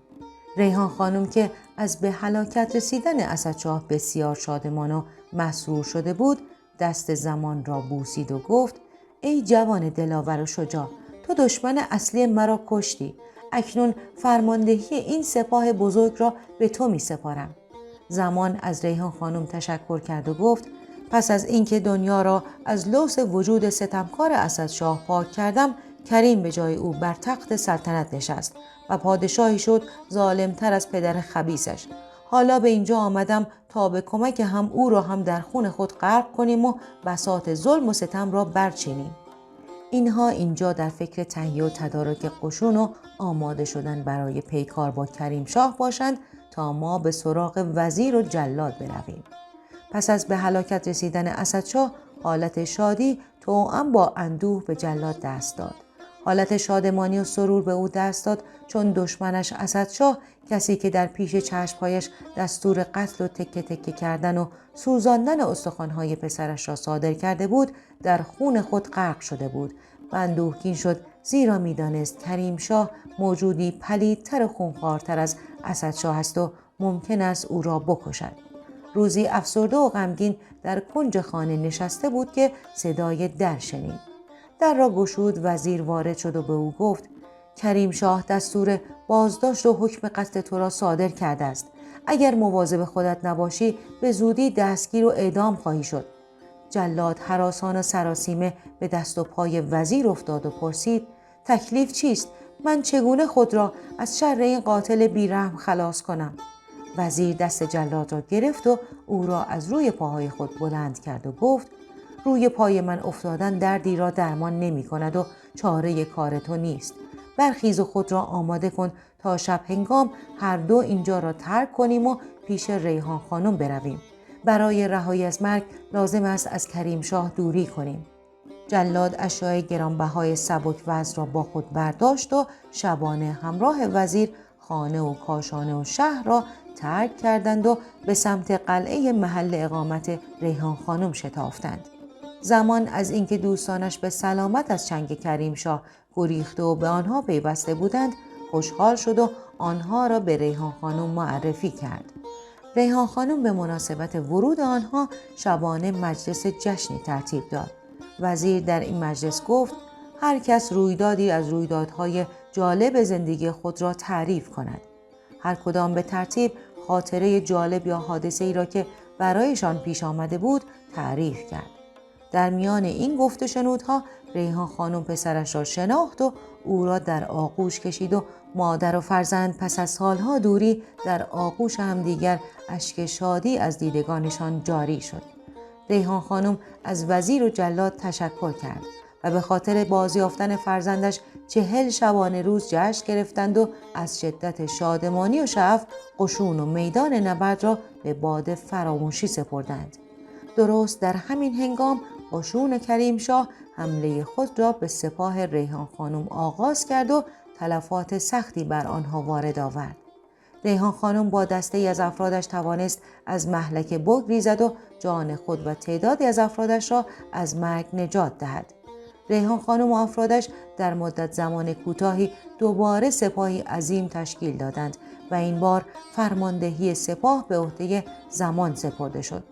ریحان خانم که از به هلاکت رسیدن اسدشاه بسیار شادمان و مسرور شده بود، دست زمان را بوسید و گفت: ای جوان دلاور و شجاع، تو دشمن اصلی مرا کشتی. اکنون فرماندهی این سپاه بزرگ را به تو می سپارم. زمان از ریحان خانم تشکر کرد و گفت: پس از اینکه دنیا را از لوث وجود ستمکار اسدشاه پاک کردم، کریم به جای او بر تخت سلطنت نشست و پادشاهی شد ظالمتر از پدر خبیثش. حالا به اینجا آمدم تا به کمک هم او را هم در خون خود غرق کنیم و بساط ظلم و ستم را برچینیم. اینها اینجا در فکر تهیه و تدارک قشون و آماده شدن برای پیکار با کریم شاه باشند تا ما به سراغ وزیر و جلاد برویم. پس از به هلاکت رسیدن اسدشاه حالت شادی توأم با اندوه به جلاد دست داد. حالت شادمانی و سرور به او دست داد چون دشمنش اسدشاه، کسی که در پیش چشم‌هایش دستور قتل و تکه تکه کردن و سوزاندن استخوان‌های پسرش را صادر کرده بود، در خون خود غرق شده بود و اندوهگین شد، زیرا می‌دانست کریم شاه موجودی پلیدتر و خونخوارتر از اسدشاه است و ممکن است او را بکشد. روزی افسرده و غمگین در کنج خانه نشسته بود که صدای در شنید. در را گشود، وزیر وارد شد و به او گفت: کریم شاه دستور بازداشت و حکم قتل تو را صادر کرده است. اگر مواظب خودت نباشی به زودی دستگیر و اعدام خواهی شد. جلاد هراسان و سراسیمه به دست و پای وزیر افتاد و پرسید: تکلیف چیست؟ من چگونه خود را از شر این قاتل بیرحم خلاص کنم؟ وزیر دست جلاد را گرفت و او را از روی پاهای خود بلند کرد و گفت: روی پای من افتادن دردی را درمان نمی کند و چاره کار تو نیست. برخیز و خود را آماده کن تا شب هنگام هر دو اینجا را ترک کنیم و پیش ریحان خانم برویم. برای رهایی از مرگ لازم است از کریم شاه دوری کنیم. جلاد اشیاء گرانبهای سبک وزن را با خود برداشت و شبانه همراه وزیر خانه و کاشانه و شهر را ترک کردند و به سمت قلعه محل اقامت ریحان خانم شتافتند. زمان از اینکه دوستانش به سلامت از چنگ کریم شاه گریخته و به آنها پیوسته بودند خوشحال شد و آنها را به ریحان خانم معرفی کرد. ریحان خانم به مناسبت ورود آنها شبانه مجلس جشنی ترتیب داد. وزیر در این مجلس گفت: هر کس رویدادی از رویدادهای جالب زندگی خود را تعریف کند. هر کدام به ترتیب خاطره جالب یا حادثه‌ای را که برایشان پیش آمده بود تعریف کرد. در میان این گفت و شنودها ریحان خانم پسرش را شناخت و او را در آغوش کشید و مادر و فرزند پس از سالها دوری در آغوش همدیگر اشک شادی از دیدگانشان جاری شد. ریحان خانم از وزیر و جلاد تشکر کرد و به خاطر بازیافتن فرزندش 40 شبانه روز جشن گرفتند و از شدت شادمانی و شعف قشون و میدان نبرد را به باد فراموشی سپردند. درست در همین هنگام قشون کریم شاه حمله خود را به سپاه ریحان خانم آغاز کرد و تلفات سختی بر آنها وارد آورد. ریحان خانم با دسته‌ای از افرادش توانست از مهلکه بگریزد و جان خود و تعدادی از افرادش را از مرگ نجات دهد. ریحان خانم و افرادش در مدت زمان کوتاهی دوباره سپاهی عظیم تشکیل دادند و این بار فرماندهی سپاه به عهده زمان سپرده شد.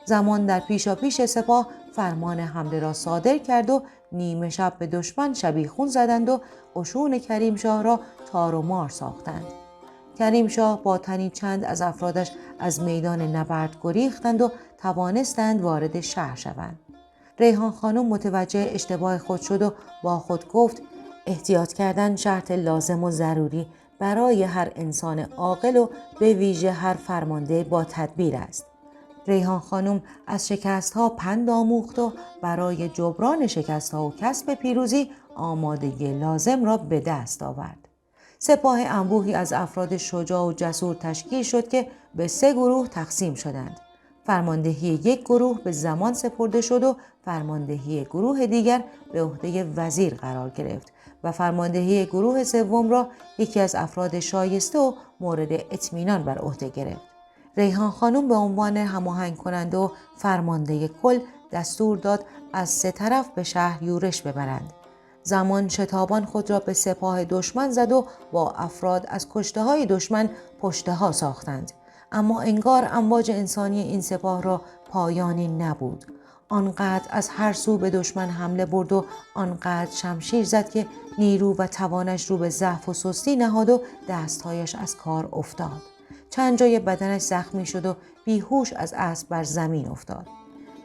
زمان در پیشاپیش سپاه فرمان حمله را صادر کرد و نیمه شب به دشمن شبیخون زدند و قشون کریم شاه را تار و مار ساختند. کریم شاه با تنی چند از افرادش از میدان نبرد گریختند و توانستند وارد شهر شوند. ریحان خانم متوجه اشتباه خود شد و با خود گفت: احتیاط کردن شرط لازم و ضروری برای هر انسان عاقل و به ویژه هر فرمانده با تدبیر است. ریحان خانم از شکست‌ها پند آموخت و برای جبران شکست‌ها و کسب پیروزی آمادگی لازم را به دست آورد. سپاه انبوهی از افراد شجاع و جسور تشکیل شد که به 3 گروه تقسیم شدند. فرماندهی یک گروه به زمان سپرده شد و فرماندهی گروه دیگر به عهده وزیر قرار گرفت و فرماندهی گروه سوم را یکی از افراد شایسته و مورد اطمینان بر عهده گرفت. ریحان خانم به عنوان هماهنگ کننده و فرمانده کل دستور داد از 3 طرف به شهر یورش ببرند. زمان شتابان خود را به سپاه دشمن زد و با افراد از کشته های دشمن پشته ها ساختند. اما انگار امواج انسانی این سپاه را پایانی نبود. آنقدر از هر سو به دشمن حمله برد و آنقدر شمشیر زد که نیرو و توانش رو به ضعف و سستی نهاد و دستهایش از کار افتاد. چند جای بدنش زخمی شد و بیهوش از اسب بر زمین افتاد.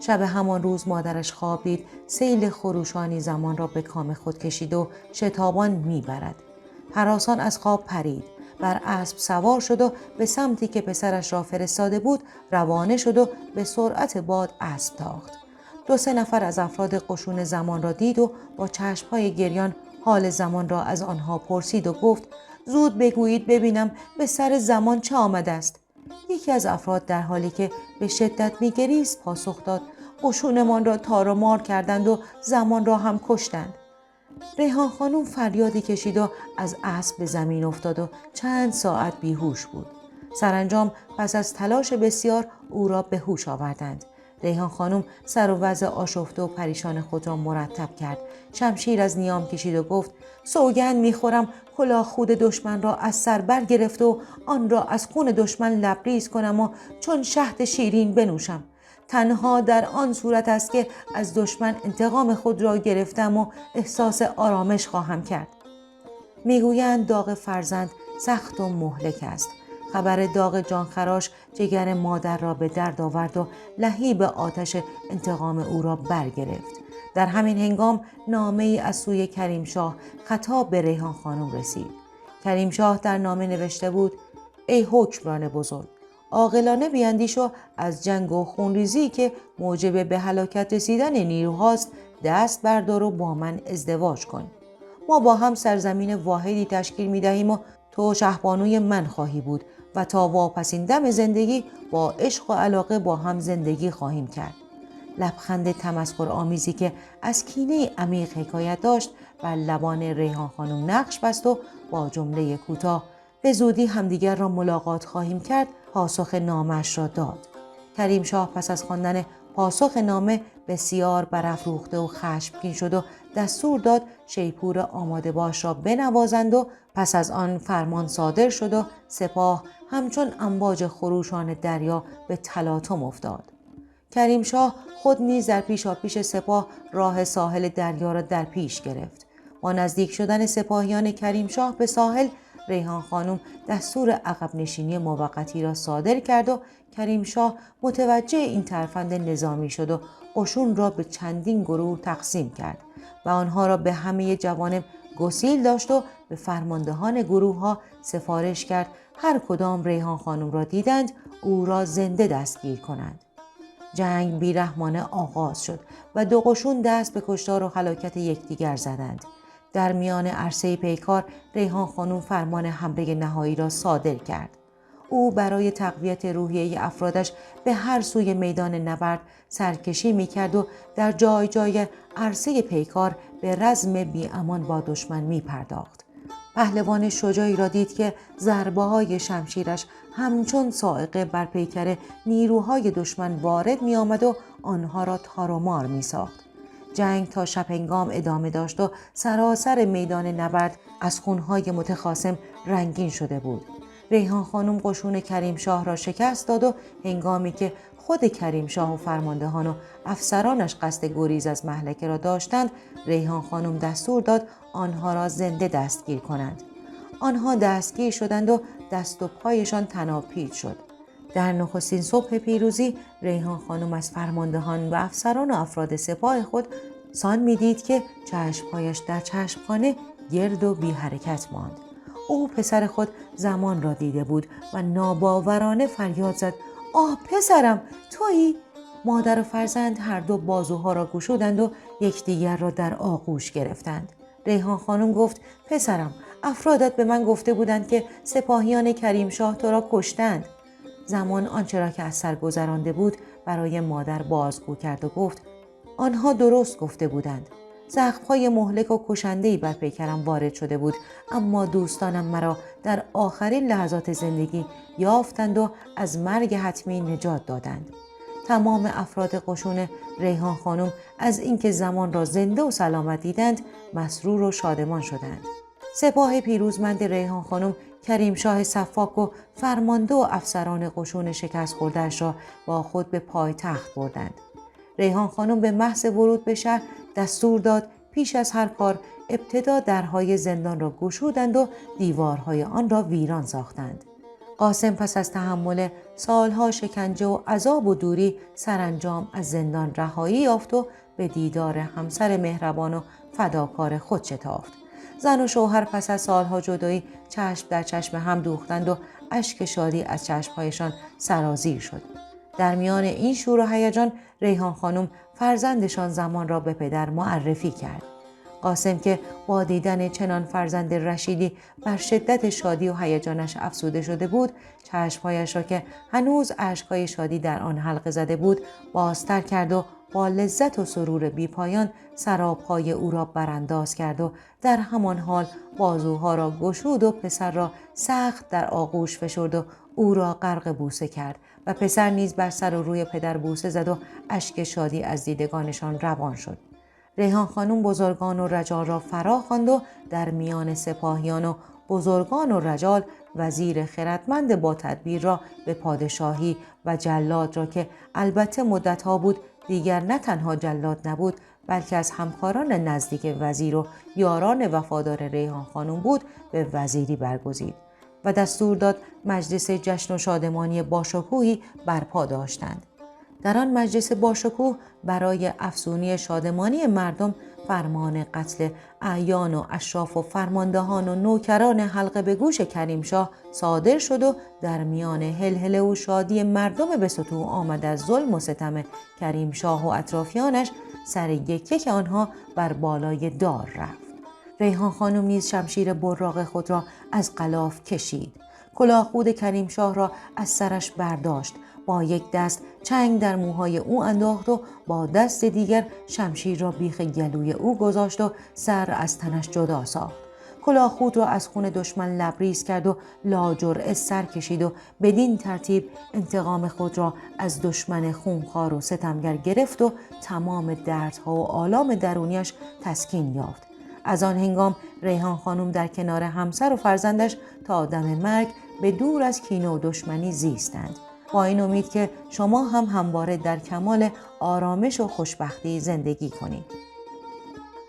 شب همان روز مادرش خواب دید سیل خروشانی زمان را به کام خود کشید و شتابان میبرد. هراسان از خواب پرید، بر اسب سوار شد و به سمتی که پسرش را فرستاده بود روانه شد و به سرعت باد اسب تاخت. 2-3 نفر از افراد قشون زمان را دید و با چشمهای گریان حال زمان را از آنها پرسید و گفت: زود بگویید ببینم به سر زمان چه آمده است. یکی از افراد در حالی که به شدت می‌گریست پاسخ داد: قشونمان را تار و مار کردند و زمان را هم کشتند. ریحان خانم فریادی کشید و از اسب به زمین افتاد و چند ساعت بیهوش بود. سرانجام پس از تلاش بسیار او را به هوش آوردند. ریحان خانم سر و وضع آشفته و پریشان خود را مرتب کرد. شمشیر از نیام کشید و گفت: سوگند می‌خورم کلاه خود دشمن را از سر برگرفت و آن را از خون دشمن لبریز کنم و چون شهد شیرین بنوشم. تنها در آن صورت است که از دشمن انتقام خود را گرفتم و احساس آرامش خواهم کرد. میگویند داغ فرزند سخت و مهلک است. خبر داغ جانخراش جگر مادر را به درد آورد و لهیب آتش انتقام او را برگرفت. در همین هنگام نامه‌ای از سوی کریم شاه خطاب به ریحان خانم رسید. کریم شاه در نامه نوشته بود: ای حکمران بزرگ، عاقلانه بیندیش و از جنگ و خونریزی که موجب به هلاکت رسیدن نیروهاست دست بردار و با من ازدواج کن. ما با هم سرزمین واحدی تشکیل می دهیم و تو شهبانوی من خواهی بود و تا واپسین دم زندگی با عشق و علاقه با هم زندگی خواهیم کرد. لبخند تمسخر آمیزی که از کینه عمیق حکایت داشت بر لبان ریحان خانم نقش بست و با جمله کوتاه به زودی همدیگر را ملاقات خواهیم کرد پاسخ نامش را داد. کریم شاه پس از خواندن پاسخ نامه بسیار برافروخته و خشمگین شد و دستور داد شیپور آماده باش را بنوازند و پس از آن فرمان صادر شد و سپاه همچون امواج خروشان دریا به تلاطم افتاد. کریم شاه خود نیز در پیشاپیش سپاه راه ساحل دریا را در پیش گرفت. با نزدیک شدن سپاهیان کریم شاه به ساحل، ریحان خانم دستور عقب نشینی موقتی را صادر کرد و کریم شاه متوجه این ترفند نظامی شد و قشون را به چندین گروه تقسیم کرد و آنها را به همه جوانب گسیل داشت و به فرماندهان گروه ها سفارش کرد هر کدام ریحان خانم را دیدند او را زنده دستگیر کنند. جنگ بیرحمانه آغاز شد و دو قشون دست به کشتار و هلاکت یکدیگر زدند. در میان عرصه پیکار ریحان خانم فرمان حمله نهایی را صادر کرد. او برای تقویت روحیه افرادش به هر سوی میدان نبرد سرکشی می‌کرد و در جای جای عرصه پیکار به رزم بی‌امان با دشمن می‌پرداخت. پهلوان شجاعی را دید که ضربه‌های شمشیرش همچون صاعقه بر پیکر نیروهای دشمن وارد می‌آمد و آنها را تار و مار می‌ساخت. جنگ تا شب هنگام ادامه داشت و سراسر میدان نبرد از خونهای متخاصم رنگین شده بود. ریحان خانم قشون کریم شاه را شکست داد و هنگامی که خود کریم شاه و فرماندهان و افسرانش قصد گریز از مهلکه را داشتند، ریحان خانم دستور داد آنها را زنده دستگیر کنند. آنها دستگیر شدند و دست و پایشان تناپید شد. در نخستین صبح پیروزی ریحان خانم از فرماندهان و افسران و افراد سپاه خود سان می‌دید که چشم‌هایش در چشمخانه گرد و بی حرکت ماند. او پسر خود زمان را دیده بود و ناباورانه فریاد زد: آه پسرم، تویی؟ مادر و فرزند هر دو بازوها را گشودند و یکدیگر را در آغوش گرفتند. ریحان خانم گفت: پسرم، افرادت به من گفته بودند که سپاهیان کریم شاه تو را کشتند. زمان آنچه را که از سر گذرانده بود برای مادر بازگو کرد و گفت: آنها درست گفته بودند. زخم‌های مهلک و کشنده‌ای بر پیکرم وارد شده بود، اما دوستانم مرا در آخرین لحظات زندگی یافتند و از مرگ حتمی نجات دادند. تمام افراد قشون ریحان خانم از اینکه زمان را زنده و سلامت دیدند مسرور و شادمان شدند. سپاه پیروزمند ریحان خانم کریم شاه صفاک و فرمانده و افسران قشون شکست خورده‌اش را با خود به پایتخت بردند. ریحان خانم به محض ورود به شهر دستور داد پیش از هر کار ابتدا درهای زندان را گشودند و دیوارهای آن را ویران ساختند. قاسم پس از تحمل سالها شکنجه و عذاب و دوری سرانجام از زندان رهایی یافت و به دیدار همسر مهربان و فداکار خود شتافت. زن و شوهر پس از سالها جدایی چشم در چشم هم دوختند و اشک شادی از چشمهایشان سرازیر شد. در میان این شور و هیجان ریحان خانم فرزندشان زمان را به پدر معرفی کرد. قاسم که با دیدن چنان فرزند رشیدی بر شدت شادی و هیجانش افسوده شده بود، چشمهایش را که هنوز اشک‌های شادی در آن حلقه زده بود بازتر کرد و با لذت و سرور بیپایان سراپای او را برانداز کرد و در همان حال بازوها را گشود و پسر را سخت در آغوش فشرد و او را غرق بوسه کرد و پسر نیز بر سر و روی پدر بوسه زد و اشک شادی از دیدگانشان روان شد. ریحان خانم بزرگان و رجال را فرا خواند و در میان سپاهیان و بزرگان و رجال وزیر خردمند با تدبیر را به پادشاهی و جلاد را که البته مدتها بود دیگر نه تنها جلاد نبود بلکه از همکاران نزدیک وزیر و یاران وفادار ریحان خانم بود به وزیری برگزید و دستور داد مجلس جشن و شادمانی باشکوهی برپا داشتند. در آن مجلس باشکوه برای افزونی شادمانی مردم فرمان قتل اعیان و اشراف و فرماندهان و نوکران حلقه به گوش کریمشاه صادر شد و در میان هلهله و شادی مردم به سطوح آمد از ظلم و ستم کریمشاه و اطرافیانش سر یک آنها بر بالای دار رفت. ریحان خانم نیز شمشیر براق خود را از غلاف کشید. کلاه خود کریمشاه را از سرش برداشت، با یک دست چنگ در موهای او انداخت و با دست دیگر شمشیر را بیخ گلوی او گذاشت و سر از تنش جدا ساخت. کلاه خود را از خون دشمن لبریز کرد و لاجرعه سر کشید و بدین ترتیب انتقام خود را از دشمن خونخوار و ستمگر گرفت و تمام دردها و آلام درونیش تسکین یافت. از آن هنگام ریحان خانم در کنار همسر و فرزندش تا دم مرگ به دور از کینه و دشمنی زیستند، با این امید که شما هم همواره در کمال آرامش و خوشبختی زندگی کنید.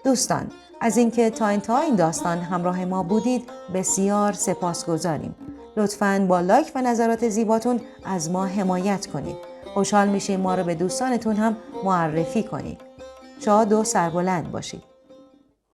دوستان، از اینکه تا این داستان همراه ما بودید بسیار سپاسگزاریم. لطفاً با لایک و نظرات زیباتون از ما حمایت کنید. خوشحال میشیم ما رو به دوستانتون هم معرفی کنید. شاد و سربلند باشید.